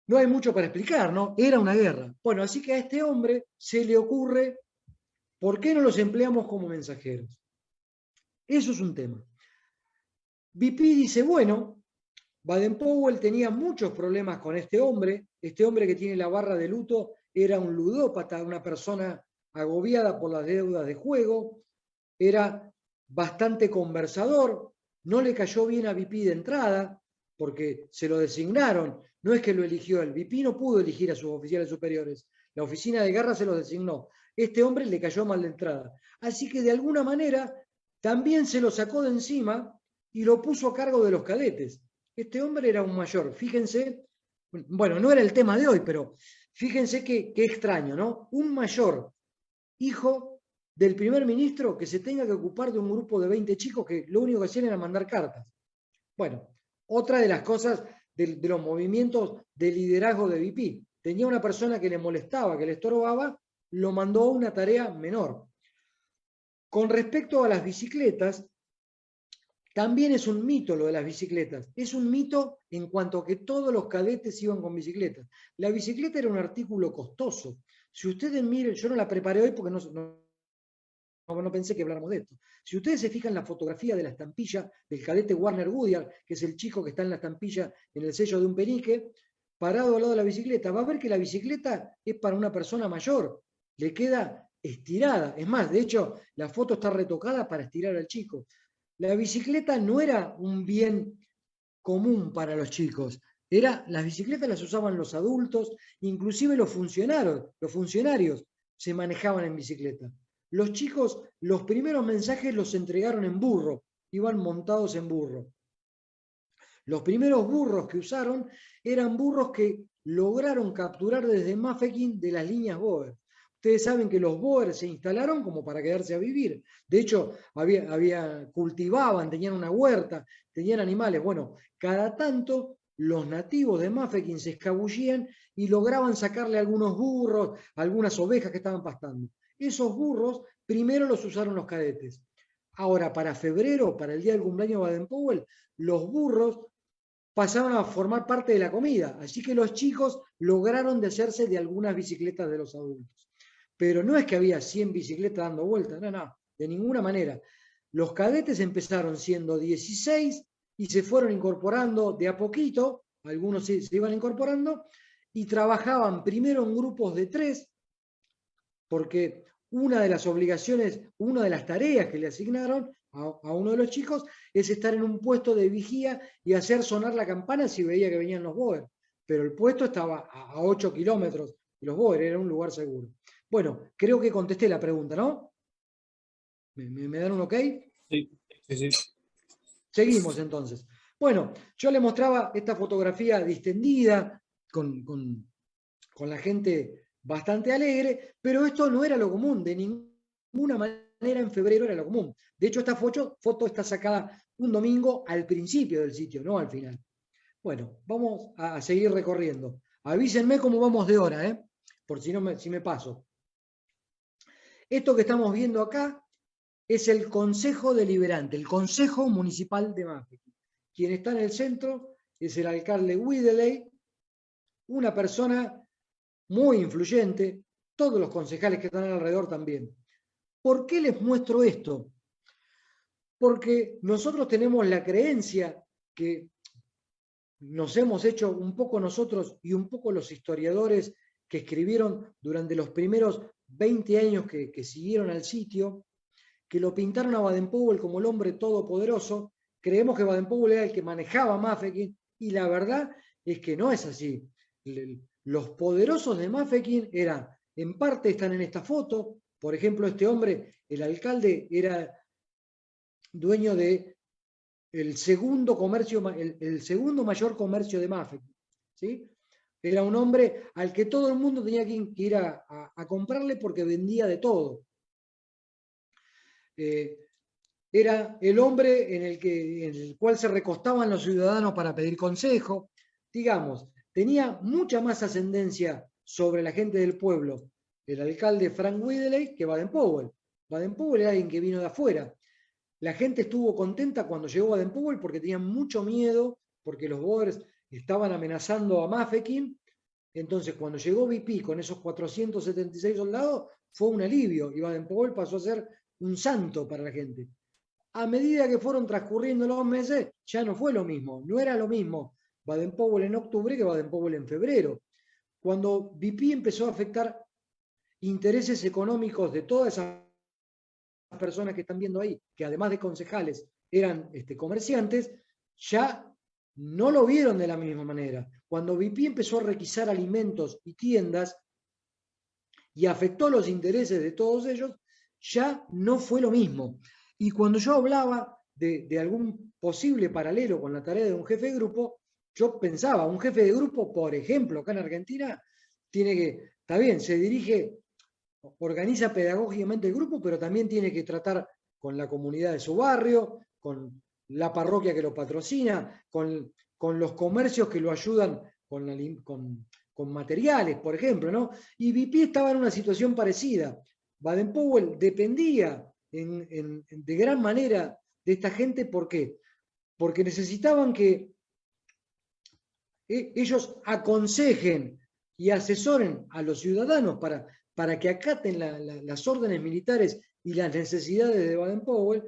no hay mucho para explicar, ¿no? Era una guerra. Bueno, así que a este hombre se le ocurre, ¿por qué no los empleamos como mensajeros? Eso es un tema. BP dice, bueno, Baden-Powell tenía muchos problemas con este hombre que tiene la barra de luto era un ludópata, una persona agobiada por las deudas de juego, era bastante conversador, no le cayó bien a BP de entrada, porque se lo designaron, no es que lo eligió él, BP no pudo elegir a sus oficiales superiores, la oficina de guerra se los designó, este hombre le cayó mal de entrada, así que de alguna manera también se lo sacó de encima y lo puso a cargo de los cadetes. Este hombre era un mayor, fíjense, bueno, no era el tema de hoy, pero fíjense qué extraño, ¿no? Un mayor, hijo del primer ministro, que se tenga que ocupar de un grupo de 20 chicos que lo único que hacían era mandar cartas. Bueno, otra de las cosas de los movimientos de liderazgo de BP. Tenía una persona que le molestaba, que le estorbaba, lo mandó a una tarea menor. Con respecto a las bicicletas, también es un mito lo de las bicicletas. Es un mito en cuanto a que todos los cadetes iban con bicicletas. La bicicleta era un artículo costoso. Si ustedes miren, yo no la preparé hoy porque no pensé que habláramos de esto. Si ustedes se fijan en la fotografía de la estampilla del cadete Warner Goodyear, que es el chico que está en la estampilla en el sello de un penique, parado al lado de la bicicleta, va a ver que la bicicleta es para una persona mayor. Le queda estirada. Es más, de hecho, la foto está retocada para estirar al chico. La bicicleta no era un bien común para los chicos. Las bicicletas las usaban los adultos, inclusive los funcionarios se manejaban en bicicleta. Los chicos, los primeros mensajes los entregaron en burro, iban montados en burro. Los primeros burros que usaron eran burros que lograron capturar desde Mafeking de las líneas Boer. Ustedes saben que los Boer se instalaron como para quedarse a vivir. De hecho, cultivaban, tenían una huerta, tenían animales. Bueno, cada tanto los nativos de Mafeking se escabullían y lograban sacarle algunos burros, algunas ovejas que estaban pastando. Esos burros primero los usaron los cadetes. Ahora, para febrero, para el día del cumpleaños de Baden-Powell, los burros pasaron a formar parte de la comida. Así que los chicos lograron deshacerse de algunas bicicletas de los adultos. Pero no es que había 100 bicicletas dando vueltas, no, de ninguna manera. Los cadetes empezaron siendo 16 y se fueron incorporando de a poquito, algunos se iban incorporando, y trabajaban primero en grupos de 3, porque una de las obligaciones, una de las tareas que le asignaron a uno de los chicos es estar en un puesto de vigía y hacer sonar la campana si veía que venían los Boer. Pero el puesto estaba a 8 kilómetros de los Boer, era un lugar seguro. Bueno, creo que contesté la pregunta, ¿no? ¿Me dan un ok? Sí, sí, sí. Seguimos entonces. Bueno, yo le mostraba esta fotografía distendida, con la gente bastante alegre, pero esto no era lo común, de ninguna manera en febrero era lo común. De hecho, esta foto está sacada un domingo al principio del sitio, no al final. Bueno, vamos a seguir recorriendo. Avísenme cómo vamos de hora, por si me paso. Esto que estamos viendo acá es el Consejo Deliberante, el Consejo Municipal de Mafeking. Quien está en el centro es el alcalde Widdeley, una persona muy influyente, todos los concejales que están alrededor también. ¿Por qué les muestro esto? Porque nosotros tenemos la creencia que nos hemos hecho un poco nosotros y un poco los historiadores que escribieron durante los primeros 20 años que siguieron al sitio, que lo pintaron a Baden-Powell como el hombre todopoderoso. Creemos que Baden-Powell era el que manejaba Mafeking, y la verdad es que no es así. Los poderosos de Mafeking en parte están en esta foto. Por ejemplo, este hombre, el alcalde, era dueño de el segundo mayor comercio de Mafeking, ¿sí? Era un hombre al que todo el mundo tenía que ir a comprarle porque vendía de todo. Era el hombre en el cual se recostaban los ciudadanos para pedir consejo. Digamos, tenía mucha más ascendencia sobre la gente del pueblo el alcalde Frank Widdeley que Baden-Powell. Baden-Powell era alguien que vino de afuera. La gente estuvo contenta cuando llegó Baden-Powell porque tenían mucho miedo, porque los Boers estaban amenazando a Mafeking, Entonces, cuando llegó BP con esos 476 soldados, fue un alivio y Baden-Powell pasó a ser un santo para la gente. A medida que fueron transcurriendo los meses, ya no fue lo mismo, no era lo mismo Baden-Powell en octubre que Baden-Powell en febrero. Cuando BP empezó a afectar intereses económicos de todas esas personas que están viendo ahí, que además de concejales eran comerciantes, ya no lo vieron de la misma manera. Cuando BP empezó a requisar alimentos y tiendas y afectó los intereses de todos ellos, ya no fue lo mismo. Y cuando yo hablaba de algún posible paralelo con la tarea de un jefe de grupo, yo pensaba, un jefe de grupo, por ejemplo, acá en Argentina, tiene que, está bien, se dirige, organiza pedagógicamente el grupo, pero también tiene que tratar con la comunidad de su barrio, con la parroquia que lo patrocina, con los comercios que lo ayudan con materiales, por ejemplo, ¿no? Y BP estaba en una situación parecida. Baden-Powell dependía de gran manera de esta gente. ¿Por qué? Porque necesitaban que ellos aconsejen y asesoren a los ciudadanos para que acaten las órdenes militares y las necesidades de Baden-Powell,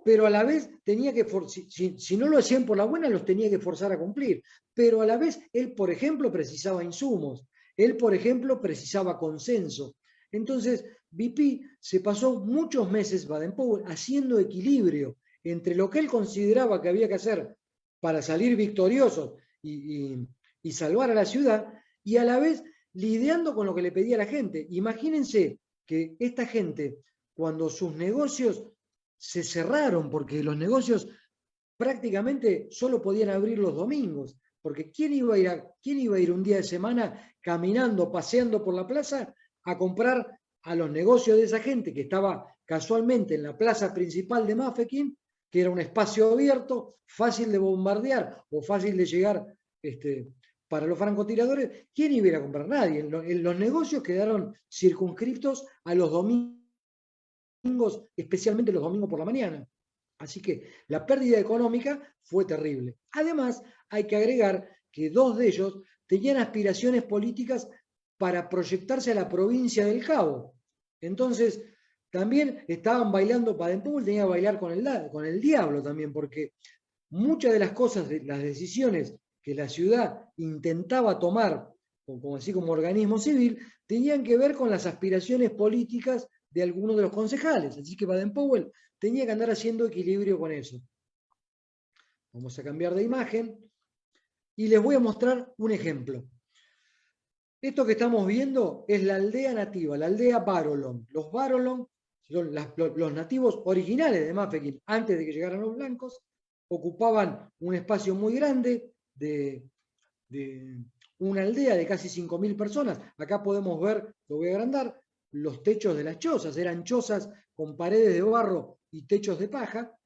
pero a la vez tenía que, si no lo hacían por la buena, los tenía que forzar a cumplir. Pero a la vez, él, por ejemplo, precisaba insumos. Él, por ejemplo, precisaba consenso. Entonces, BP se pasó muchos meses, Baden-Powell, haciendo equilibrio entre lo que él consideraba que había que hacer para salir victoriosos y salvar a la ciudad, y a la vez lidiando con lo que le pedía la gente. Imagínense que esta gente, cuando sus negocios se cerraron, porque los negocios prácticamente solo podían abrir los domingos, porque ¿quién iba a ir un día de semana caminando, paseando por la plaza a comprar a los negocios de esa gente que estaba casualmente en la plaza principal de Mafeking, que era un espacio abierto, fácil de bombardear o fácil de llegar para los francotiradores? ¿Quién iba a ir a comprar? Nadie. Los negocios quedaron circunscriptos a los domingos, especialmente los domingos por la mañana. Así que la pérdida económica fue terrible. Además, hay que agregar que dos de ellos tenían aspiraciones políticas para proyectarse a la provincia del Cabo. Entonces, también estaban bailando, Baden-Powell tenía que bailar con el diablo también, porque muchas de las cosas, las decisiones que la ciudad intentaba tomar, así como organismo civil, tenían que ver con las aspiraciones políticas de algunos de los concejales. Así que Baden-Powell tenía que andar haciendo equilibrio con eso. Vamos a cambiar de imagen y les voy a mostrar un ejemplo. Esto que estamos viendo es la aldea nativa, la aldea Barolong. Los Barolong son los nativos originales de Mafeking, antes de que llegaran los blancos, ocupaban un espacio muy grande de una aldea de casi 5.000 personas. Acá podemos ver, lo voy a agrandar, los techos de las chozas. Eran chozas con paredes de barro y techos de paja.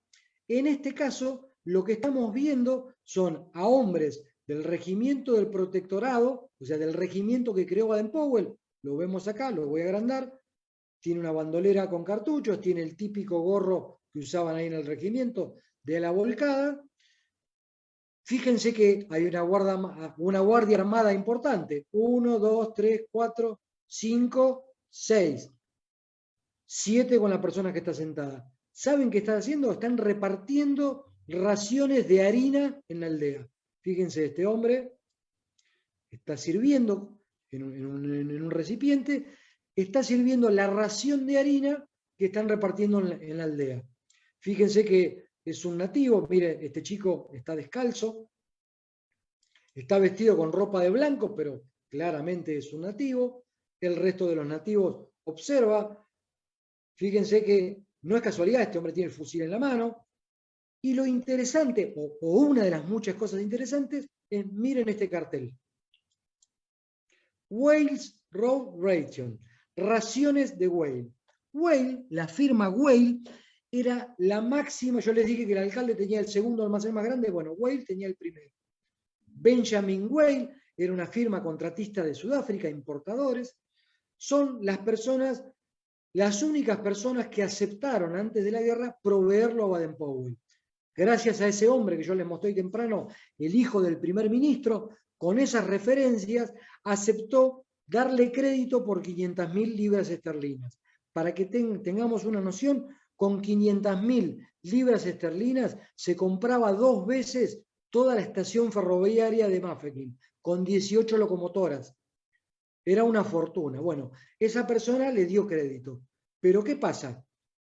En este caso, lo que estamos viendo son a hombres del regimiento del protectorado, o sea, del regimiento que creó Baden-Powell. Lo vemos acá, lo voy a agrandar. Tiene una bandolera con cartuchos, tiene el típico gorro que usaban ahí en el regimiento de la volcada. Fíjense que hay una guardia armada importante. 1, 2, 3, 4, 5, 6. 7 con la persona que está sentada. ¿Saben qué están haciendo? Están repartiendo raciones de harina en la aldea. Fíjense, este hombre está sirviendo en un recipiente, está sirviendo la ración de harina que están repartiendo en la aldea. Fíjense que es un nativo. Mire, este chico está descalzo, está vestido con ropa de blanco, pero claramente es un nativo. El resto de los nativos observa. Fíjense que no es casualidad, este hombre tiene el fusil en la mano. Y lo interesante, o una de las muchas cosas interesantes, es, miren este cartel. Wales Road Ration, raciones de Wales. Wales, la firma Wales, era la máxima. Yo les dije que el alcalde tenía el segundo almacén más grande, bueno, Wales tenía el primero. Benjamin Wales era una firma contratista de Sudáfrica, importadores. Son las únicas personas que aceptaron antes de la guerra proveerlo a Baden-Powell. Gracias a ese hombre que yo les mostré temprano, el hijo del primer ministro, con esas referencias, aceptó darle crédito por 500.000 libras esterlinas. Para que tengamos una noción, con 500.000 libras esterlinas se compraba 2 veces toda la estación ferroviaria de Mafeking, con 18 locomotoras. Era una fortuna. Bueno, esa persona le dio crédito. Pero ¿qué pasa?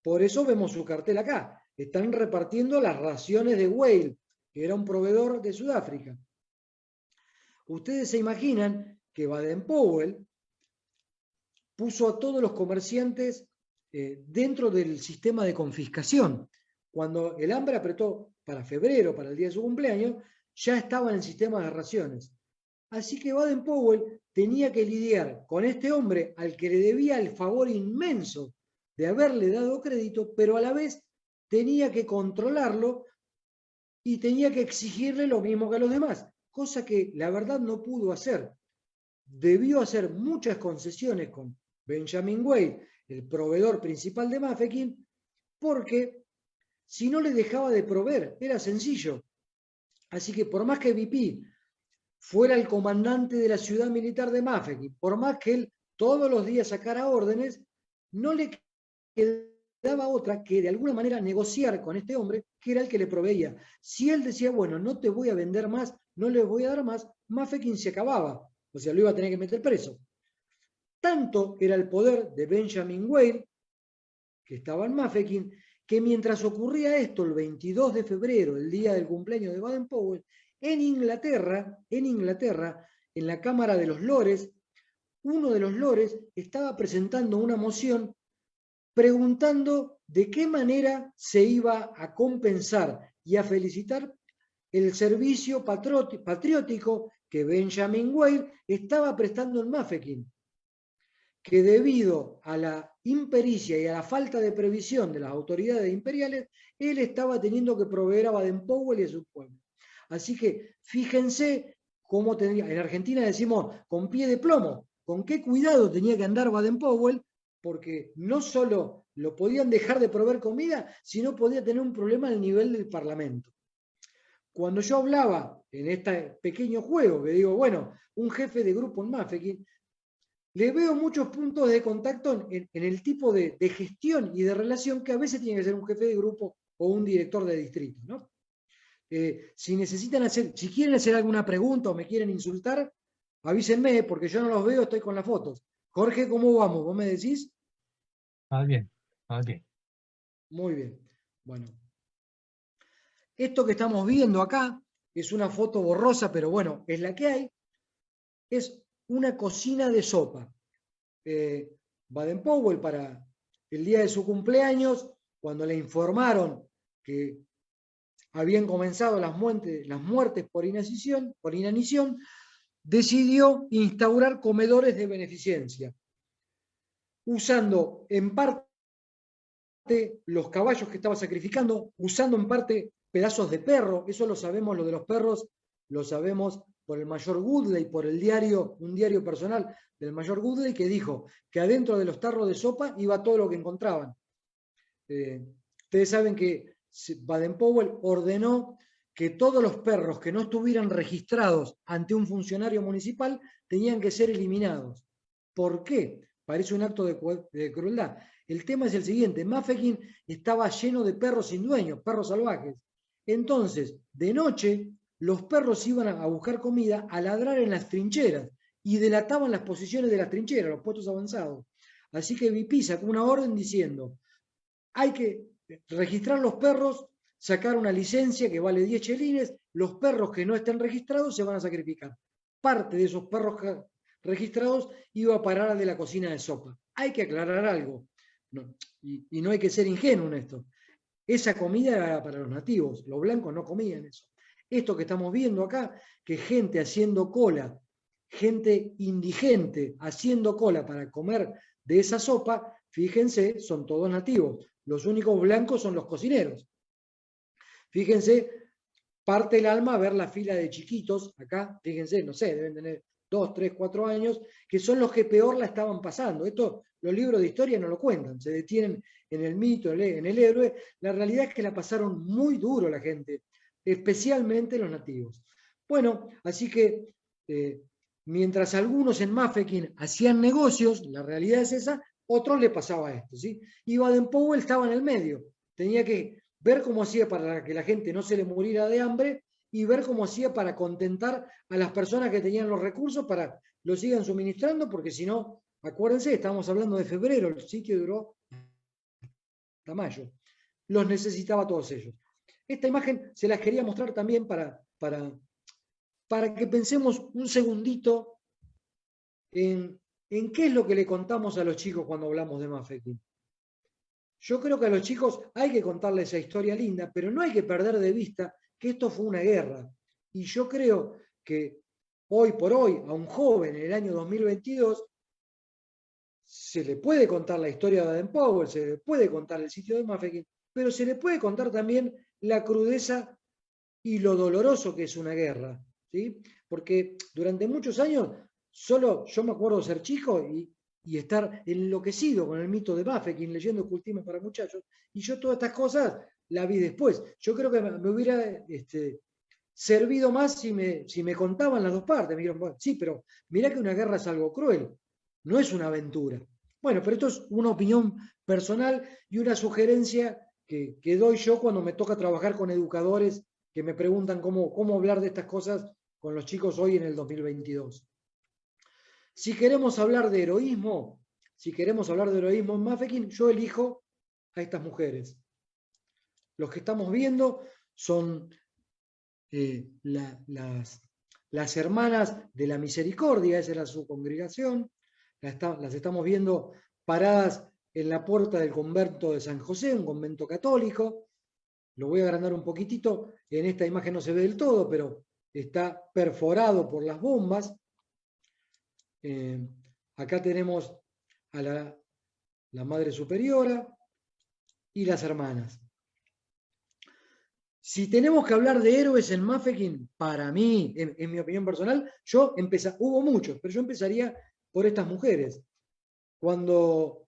Por eso vemos su cartel acá. Están repartiendo las raciones de Whale, que era un proveedor de Sudáfrica. Ustedes se imaginan que Baden-Powell puso a todos los comerciantes dentro del sistema de confiscación. Cuando el hambre apretó para febrero, para el día de su cumpleaños, ya estaba en el sistema de raciones. Así que Baden-Powell tenía que lidiar con este hombre al que le debía el favor inmenso de haberle dado crédito, pero a la vez tenía que controlarlo y tenía que exigirle lo mismo que a los demás, cosa que la verdad no pudo hacer. Debió hacer muchas concesiones con Benjamin Whale, el proveedor principal de Mafeking, porque si no le dejaba de proveer, era sencillo. Así que por más que BP fuera el comandante de la ciudad militar de Mafeking, por más que él todos los días sacara órdenes, no le quedaba otra que de alguna manera negociar con este hombre, que era el que le proveía. Si él decía, bueno, no te voy a vender más, no le voy a dar más, Mafeking se acababa, o sea, lo iba a tener que meter preso. Tanto era el poder de Benjamin Whale, que estaba en Mafeking, que mientras ocurría esto, el 22 de febrero, el día del cumpleaños de Baden-Powell, en Inglaterra, en la Cámara de los Lores, uno de los lores estaba presentando una moción preguntando de qué manera se iba a compensar y a felicitar el servicio patriótico que Benjamin Whale estaba prestando en Mafeking, que debido a la impericia y a la falta de previsión de las autoridades imperiales, él estaba teniendo que proveer a Baden-Powell y a su pueblo. Así que fíjense cómo tenía, en Argentina decimos con pie de plomo, con qué cuidado tenía que andar Baden-Powell, porque no solo lo podían dejar de proveer comida, sino podía tener un problema al nivel del Parlamento. Cuando yo hablaba en este pequeño juego, que digo, bueno, un jefe de grupo en Mafeking, le veo muchos puntos de contacto en el tipo de gestión y de relación que a veces tiene que ser un jefe de grupo o un director de distrito, ¿no? Si quieren hacer alguna pregunta o me quieren insultar, avísenme, porque yo no los veo, estoy con las fotos. Jorge, ¿cómo vamos? ¿Vos me decís? Más bien, más bien. Muy bien. Bueno. Esto que estamos viendo acá es una foto borrosa, pero bueno, es la que hay. Es una cocina de sopa. Baden-Powell, para el día de su cumpleaños, cuando le informaron que habían comenzado las muertes por inanición, decidió instaurar comedores de beneficencia, usando en parte los caballos que estaba sacrificando, usando en parte pedazos de perro. Eso lo sabemos, lo de los perros, lo sabemos por el mayor Woodley, por un diario personal del mayor Woodley, que dijo que adentro de los tarros de sopa iba todo lo que encontraban. Ustedes saben que Baden-Powell ordenó que todos los perros que no estuvieran registrados ante un funcionario municipal tenían que ser eliminados. ¿Por qué? Parece un acto de crueldad. El tema es el siguiente: Mafeking estaba lleno de perros sin dueño, perros salvajes. Entonces, de noche, los perros iban a buscar comida, a ladrar en las trincheras y delataban las posiciones de las trincheras, los puestos avanzados. Así que BP sacó una orden diciendo: hay que registrar los perros, sacar una licencia que vale 10 chelines, los perros que no estén registrados se van a sacrificar. Parte de esos perros registrados iba a parar de la cocina de sopa. Hay que aclarar algo, y no hay que ser ingenuo en esto. Esa comida era para los nativos, los blancos no comían eso. Esto que estamos viendo acá, que gente haciendo cola, gente indigente haciendo cola para comer de esa sopa, fíjense, son todos nativos. Los únicos blancos son los cocineros. Fíjense, parte el alma ver la fila de chiquitos, acá, fíjense, no sé, deben tener 2, 3, 4 años, que son los que peor la estaban pasando. Esto los libros de historia no lo cuentan, se detienen en el mito, en el héroe. La realidad es que la pasaron muy duro la gente, especialmente los nativos. Bueno, así que mientras algunos en Mafeking hacían negocios, la realidad es esa, otros le pasaba esto, ¿sí? Y Baden-Powell estaba en el medio, tenía que ver cómo hacía para que la gente no se le muriera de hambre y ver cómo hacía para contentar a las personas que tenían los recursos para lo sigan suministrando, porque si no, acuérdense, estamos hablando de febrero, el sitio duró hasta mayo. Los necesitaba todos ellos. Esta imagen se las quería mostrar también para que pensemos un segundito en qué es lo que le contamos a los chicos cuando hablamos de Mafeking. Yo creo que a los chicos hay que contarles esa historia linda, pero no hay que perder de vista que esto fue una guerra. Y yo creo que hoy por hoy, a un joven en el año 2022, se le puede contar la historia de Baden-Powell, se le puede contar el sitio de Mafeking, pero se le puede contar también la crudeza y lo doloroso que es una guerra, ¿sí? Porque durante muchos años, solo yo me acuerdo de ser chico y estar enloquecido con el mito de Mafeking, leyendo Ocultismo para muchachos, y yo todas estas cosas la vi después. Yo creo que me hubiera servido más si me contaban las dos partes. Me dijeron, bueno, sí, pero mirá que una guerra es algo cruel, no es una aventura. Bueno, pero esto es una opinión personal y una sugerencia que doy yo cuando me toca trabajar con educadores que me preguntan cómo hablar de estas cosas con los chicos hoy en el 2022. Si queremos hablar de heroísmo, en Mafeking, yo elijo a estas mujeres. Los que estamos viendo son las hermanas de la misericordia, esa era su congregación. Las estamos viendo paradas en la puerta del convento de San José, un convento católico. Lo voy a agrandar un poquitito, en esta imagen no se ve del todo, pero está perforado por las bombas. Acá tenemos a la Madre Superiora y las hermanas. Si tenemos que hablar de héroes en Mafeking, para mí, en mi opinión personal, hubo muchos, pero yo empezaría por estas mujeres. Cuando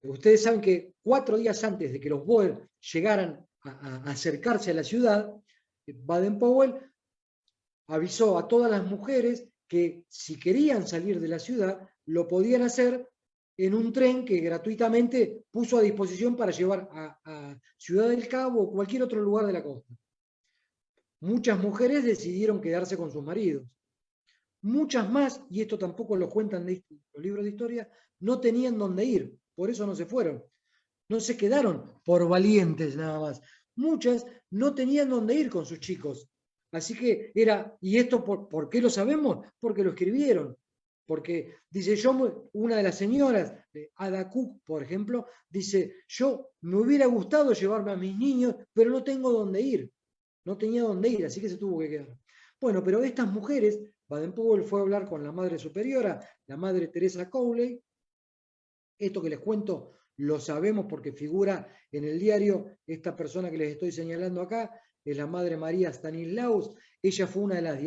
ustedes saben que 4 días antes de que los Boer llegaran a acercarse a la ciudad, Baden-Powell avisó a todas las mujeres que si querían salir de la ciudad, lo podían hacer en un tren que gratuitamente puso a disposición para llevar a Ciudad del Cabo o cualquier otro lugar de la costa. Muchas mujeres decidieron quedarse con sus maridos. Muchas más, y esto tampoco lo cuentan los libros de historia, no tenían dónde ir, por eso no se fueron. No se quedaron por valientes nada más. Muchas no tenían dónde ir con sus chicos. Así que ¿y esto por qué lo sabemos? Porque lo escribieron. Porque dice una de las señoras, Ada Cook, por ejemplo, dice, yo me hubiera gustado llevarme a mis niños, pero no tengo dónde ir. No tenía dónde ir, así que se tuvo que quedar. Bueno, pero estas mujeres, Baden-Powell fue a hablar con la Madre Superiora, la Madre Teresa Cowley. Esto que les cuento lo sabemos porque figura en el diario. Esta persona que les estoy señalando acá es la Madre María Stanislaus. Ella fue una de las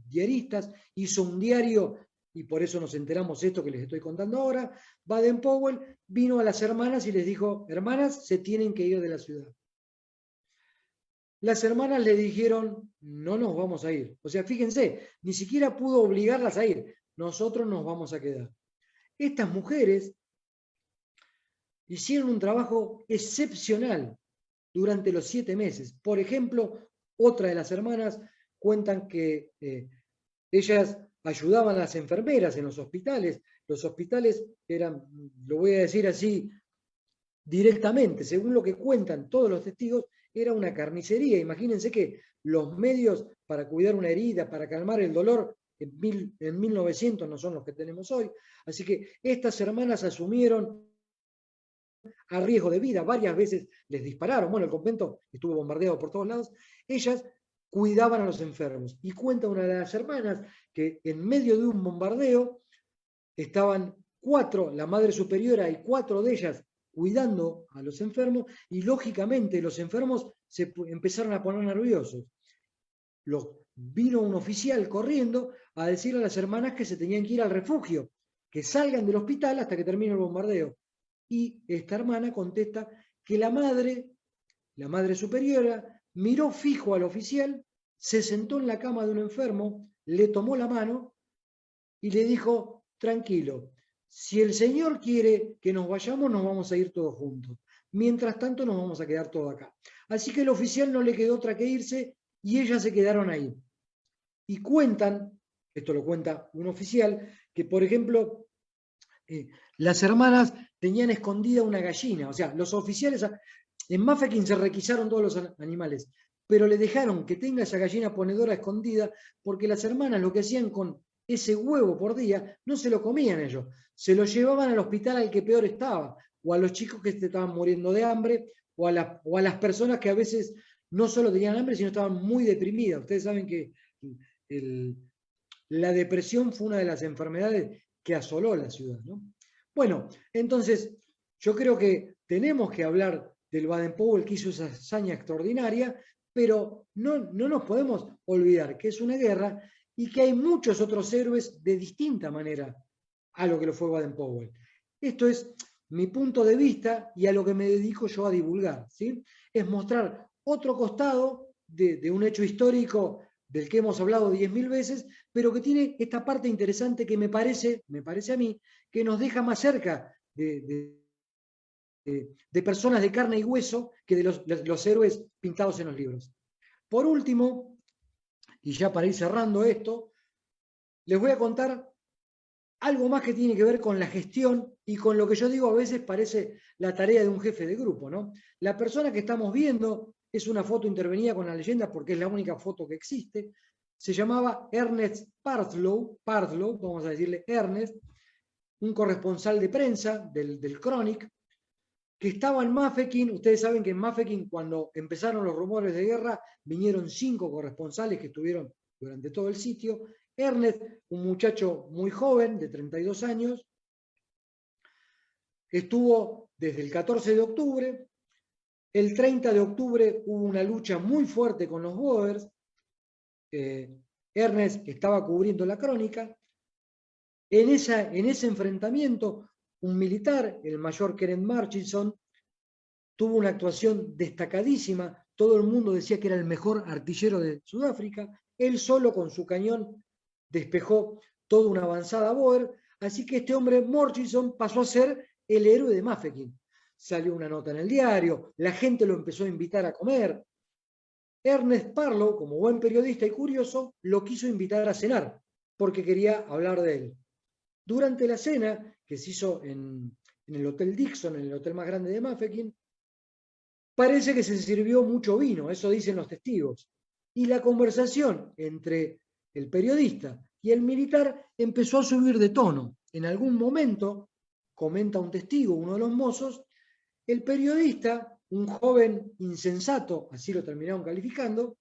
diaristas, hizo un diario y por eso nos enteramos esto que les estoy contando ahora. Baden-Powell vino a las hermanas y les dijo, hermanas, se tienen que ir de la ciudad. Las hermanas le dijeron, no nos vamos a ir. O sea, fíjense, ni siquiera pudo obligarlas a ir. Nosotros nos vamos a quedar. Estas mujeres hicieron un trabajo excepcional durante los 7 meses. Por ejemplo, otra de las hermanas cuentan que ellas ayudaban a las enfermeras en los hospitales. Los hospitales eran, lo voy a decir así directamente, según lo que cuentan todos los testigos, era una carnicería. Imagínense que los medios para cuidar una herida, para calmar el dolor, en 1900 no son los que tenemos hoy. Así que estas hermanas asumieron a riesgo de vida, varias veces les dispararon. Bueno, el convento estuvo bombardeado por todos lados. Ellas cuidaban a los enfermos. Y cuenta una de las hermanas que en medio de un bombardeo estaban 4, la Madre Superiora y 4 de ellas cuidando a los enfermos, y lógicamente los enfermos se empezaron a poner nerviosos. Vino un oficial corriendo a decirle a las hermanas que se tenían que ir al refugio, que salgan del hospital hasta que termine el bombardeo. Y esta hermana contesta que la Madre Superiora, miró fijo al oficial se sentó en la cama de un enfermo, le tomó la mano y le dijo, tranquilo, si el Señor quiere que nos vayamos, nos vamos a ir todos juntos. Mientras tanto, nos vamos a quedar todos acá. Así que el oficial no le quedó otra que irse y ellas se quedaron ahí. Y cuentan, esto lo cuenta un oficial, que por ejemplo, las hermanas tenían escondida una gallina. O sea, los oficiales en Mafeking se requisaron todos los animales, pero le dejaron que tenga esa gallina ponedora escondida porque las hermanas lo que hacían con ese huevo por día no se lo comían ellos, se lo llevaban al hospital al que peor estaba, o a los chicos que se estaban muriendo de hambre, o a las personas que a veces no solo tenían hambre, sino estaban muy deprimidas. Ustedes saben que la depresión fue una de las enfermedades que asoló la ciudad, ¿no? Bueno, entonces yo creo que tenemos que hablar del Baden-Powell que hizo esa hazaña extraordinaria, pero no nos podemos olvidar que es una guerra y que hay muchos otros héroes de distinta manera a lo que lo fue Baden-Powell. Esto es mi punto de vista y a lo que me dedico yo a divulgar, ¿sí? Es mostrar otro costado de un hecho histórico del que hemos hablado 10.000 veces, pero que tiene esta parte interesante que me parece a mí, que nos deja más cerca de personas de carne y hueso que de los héroes pintados en los libros. Por último, y ya para ir cerrando esto, les voy a contar algo más que tiene que ver con la gestión y con lo que yo digo a veces parece la tarea de un jefe de grupo, ¿no? La persona que estamos viendo es una foto intervenida con la leyenda porque es la única foto que existe. Se llamaba Ernest Parthlow, vamos a decirle Ernest, un corresponsal de prensa del Chronic, que estaba en Mafeking. Ustedes saben que en Mafeking, cuando empezaron los rumores de guerra, vinieron 5 corresponsales que estuvieron durante todo el sitio. Ernest, un muchacho muy joven, de 32 años, estuvo desde el 14 de octubre. El 30 de octubre hubo una lucha muy fuerte con los Boers. Ernest estaba cubriendo la crónica. En ese enfrentamiento, un militar, el mayor Kenneth Murchison, tuvo una actuación destacadísima. Todo el mundo decía que era el mejor artillero de Sudáfrica. Él solo con su cañón despejó toda una avanzada Boer. Así que este hombre, Murchison, pasó a ser el héroe de Mafeking. Salió una nota en el diario, la gente lo empezó a invitar a comer. Ernest Parlow, como buen periodista y curioso, lo quiso invitar a cenar, porque quería hablar de él. Durante la cena, que se hizo en el Hotel Dixon, en el hotel más grande de Mafeking, parece que se sirvió mucho vino, eso dicen los testigos. Y la conversación entre el periodista y el militar empezó a subir de tono. En algún momento, comenta un testigo, uno de los mozos, el periodista, un joven insensato, así lo terminaron calificando,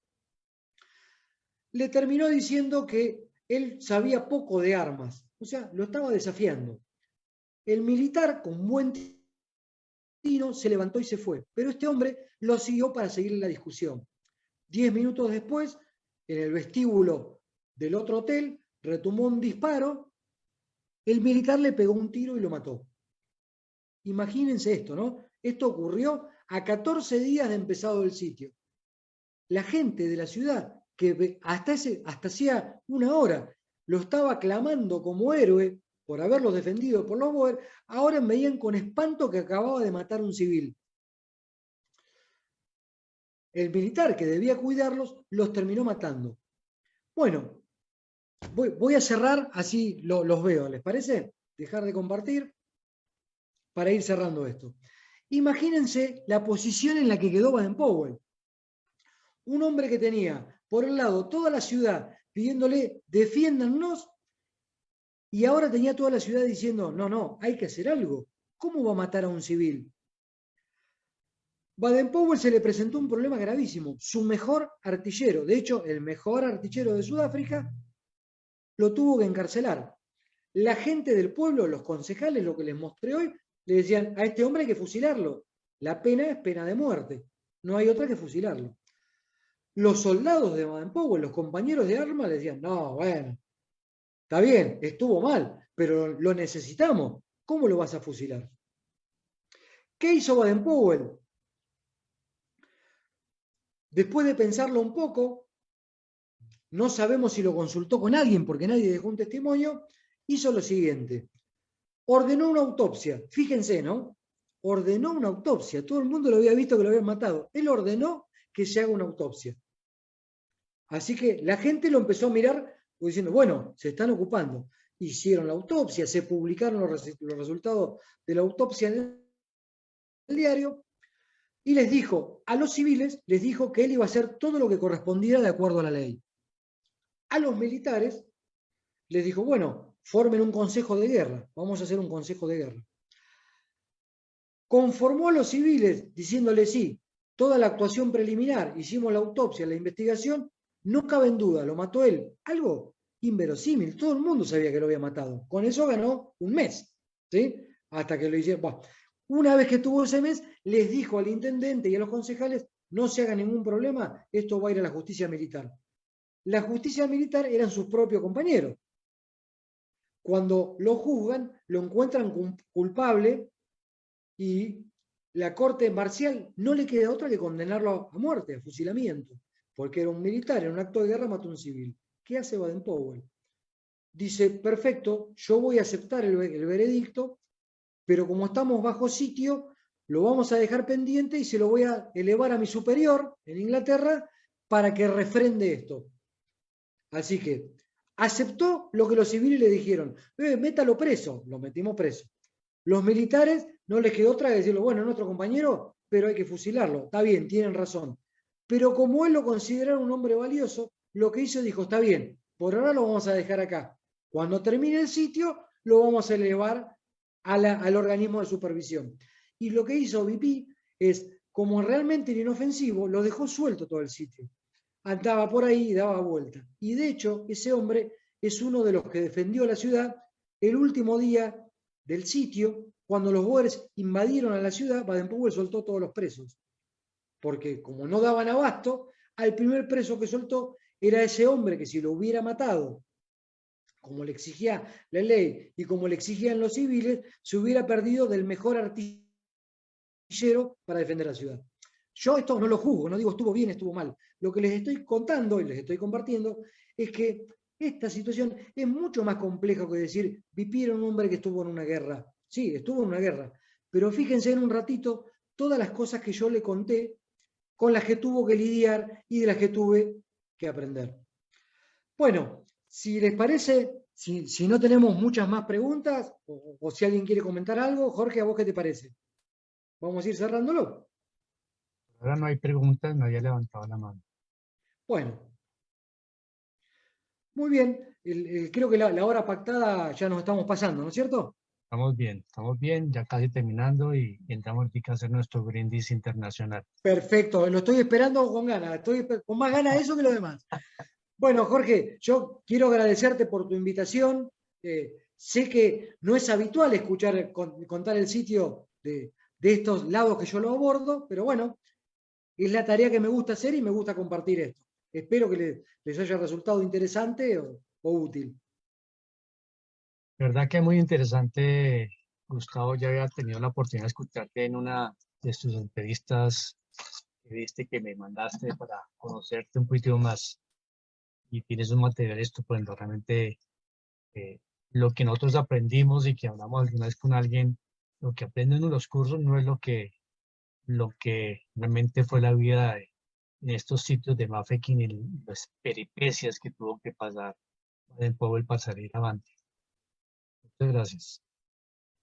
le terminó diciendo que él sabía poco de armas, o sea, lo estaba desafiando. El militar, con buen tino, se levantó y se fue, pero este hombre lo siguió para seguir la discusión. 10 minutos después, en el vestíbulo del otro hotel, retumbó un disparo, el militar le pegó un tiro y lo mató. Imagínense esto, ¿no? Esto ocurrió a 14 días de empezado el sitio. La gente de la ciudad, que hasta hacía una hora lo estaba aclamando como héroe por haberlos defendido por los Boer, ahora veían con espanto que acababa de matar a un civil. El militar que debía cuidarlos los terminó matando. Bueno, voy a cerrar, así los veo, ¿les parece? Dejar de compartir para ir cerrando esto. Imagínense la posición en la que quedó Baden-Powell. Un hombre que tenía, por un lado, toda la ciudad pidiéndole, defiéndannos, y ahora tenía toda la ciudad diciendo, no, hay que hacer algo. ¿Cómo va a matar a un civil? Baden-Powell se le presentó un problema gravísimo. Su mejor artillero, de hecho, el mejor artillero de Sudáfrica, lo tuvo que encarcelar. La gente del pueblo, los concejales, lo que les mostré hoy, le decían, a este hombre hay que fusilarlo. La pena es pena de muerte. No hay otra que fusilarlo. Los soldados de Baden-Powell, los compañeros de armas, le decían, no, bueno, está bien, estuvo mal, pero lo necesitamos. ¿Cómo lo vas a fusilar? ¿Qué hizo Baden-Powell? Después de pensarlo un poco, no sabemos si lo consultó con alguien porque nadie dejó un testimonio, hizo lo siguiente. Ordenó una autopsia, fíjense, ¿no? Ordenó una autopsia, todo el mundo lo había visto que lo habían matado. Él ordenó que se haga una autopsia. Así que la gente lo empezó a mirar diciendo, bueno, se están ocupando. Hicieron la autopsia, se publicaron los resultados de la autopsia en el diario, y les dijo, a los civiles, les dijo que él iba a hacer todo lo que correspondiera de acuerdo a la ley. A los militares les dijo, bueno, formen un consejo de guerra, vamos a hacer un consejo de guerra. Conformó a los civiles diciéndoles, sí, toda la actuación preliminar, hicimos la autopsia, la investigación, no cabe en duda, lo mató él. Algo inverosímil, todo el mundo sabía que lo había matado. Con eso ganó un mes, ¿sí? Hasta que lo hicieron. Bueno, una vez que tuvo ese mes, les dijo al intendente y a los concejales, no se haga ningún problema, esto va a ir a la justicia militar. La justicia militar eran sus propios compañeros. Cuando lo juzgan, lo encuentran culpable y la corte marcial no le queda otra que condenarlo a muerte, a fusilamiento, porque era un militar, en un acto de guerra mató a un civil. ¿Qué hace Baden-Powell? Dice, perfecto, yo voy a aceptar el veredicto, pero como estamos bajo sitio, lo vamos a dejar pendiente y se lo voy a elevar a mi superior en Inglaterra para que refrende esto. Así que aceptó lo que los civiles le dijeron, métalo preso, lo metimos preso. Los militares no les quedó otra que decirlo, bueno, es nuestro compañero, pero hay que fusilarlo. Está bien, tienen razón. Pero como él lo consideraba un hombre valioso, lo que hizo dijo, está bien, por ahora lo vamos a dejar acá. Cuando termine el sitio, lo vamos a elevar al organismo de supervisión. Y lo que hizo BP es, como realmente era inofensivo, lo dejó suelto todo el sitio. Andaba por ahí y daba vuelta. Y de hecho, ese hombre es uno de los que defendió la ciudad el último día del sitio. Cuando los boers invadieron a la ciudad, Baden-Powell soltó todos los presos. Porque como no daban abasto, al primer preso que soltó era ese hombre que si lo hubiera matado, como le exigía la ley y como le exigían los civiles, se hubiera perdido del mejor artillero para defender la ciudad. Yo esto no lo juzgo, no digo estuvo bien, estuvo mal. Lo que les estoy contando y les estoy compartiendo es que esta situación es mucho más compleja que decir, BP era un hombre que estuvo en una guerra. Sí, estuvo en una guerra. Pero fíjense en un ratito todas las cosas que yo le conté con las que tuvo que lidiar y de las que tuve que aprender. Bueno, si les parece, si no tenemos muchas más preguntas, o si alguien quiere comentar algo, Jorge, ¿a vos qué te parece? Vamos a ir cerrándolo. Ahora no hay preguntas, nadie ha levantado la mano. Bueno, muy bien. Creo que la hora pactada ya nos estamos pasando, ¿no es cierto? Estamos bien, ya casi terminando y entramos aquí a hacer nuestro brindis internacional. Perfecto, lo estoy esperando con ganas, estoy con más ganas de eso que lo demás. Bueno, Jorge, yo quiero agradecerte por tu invitación. Sé que no es habitual escuchar contar el sitio de estos lados que yo lo abordo, pero bueno, es la tarea que me gusta hacer y me gusta compartir esto. Espero que les haya resultado interesante o útil. Verdad que es muy interesante, Gustavo, ya había tenido la oportunidad de escucharte en una de tus entrevistas que viste que me mandaste para conocerte un poquito más y tienes un material estupendo, realmente lo que nosotros aprendimos y que hablamos alguna vez con alguien, lo que aprenden en los cursos no es lo que realmente fue la vida en estos sitios de Mafeking y las peripecias que tuvo que pasar el pueblo para salir avante. Muchas gracias.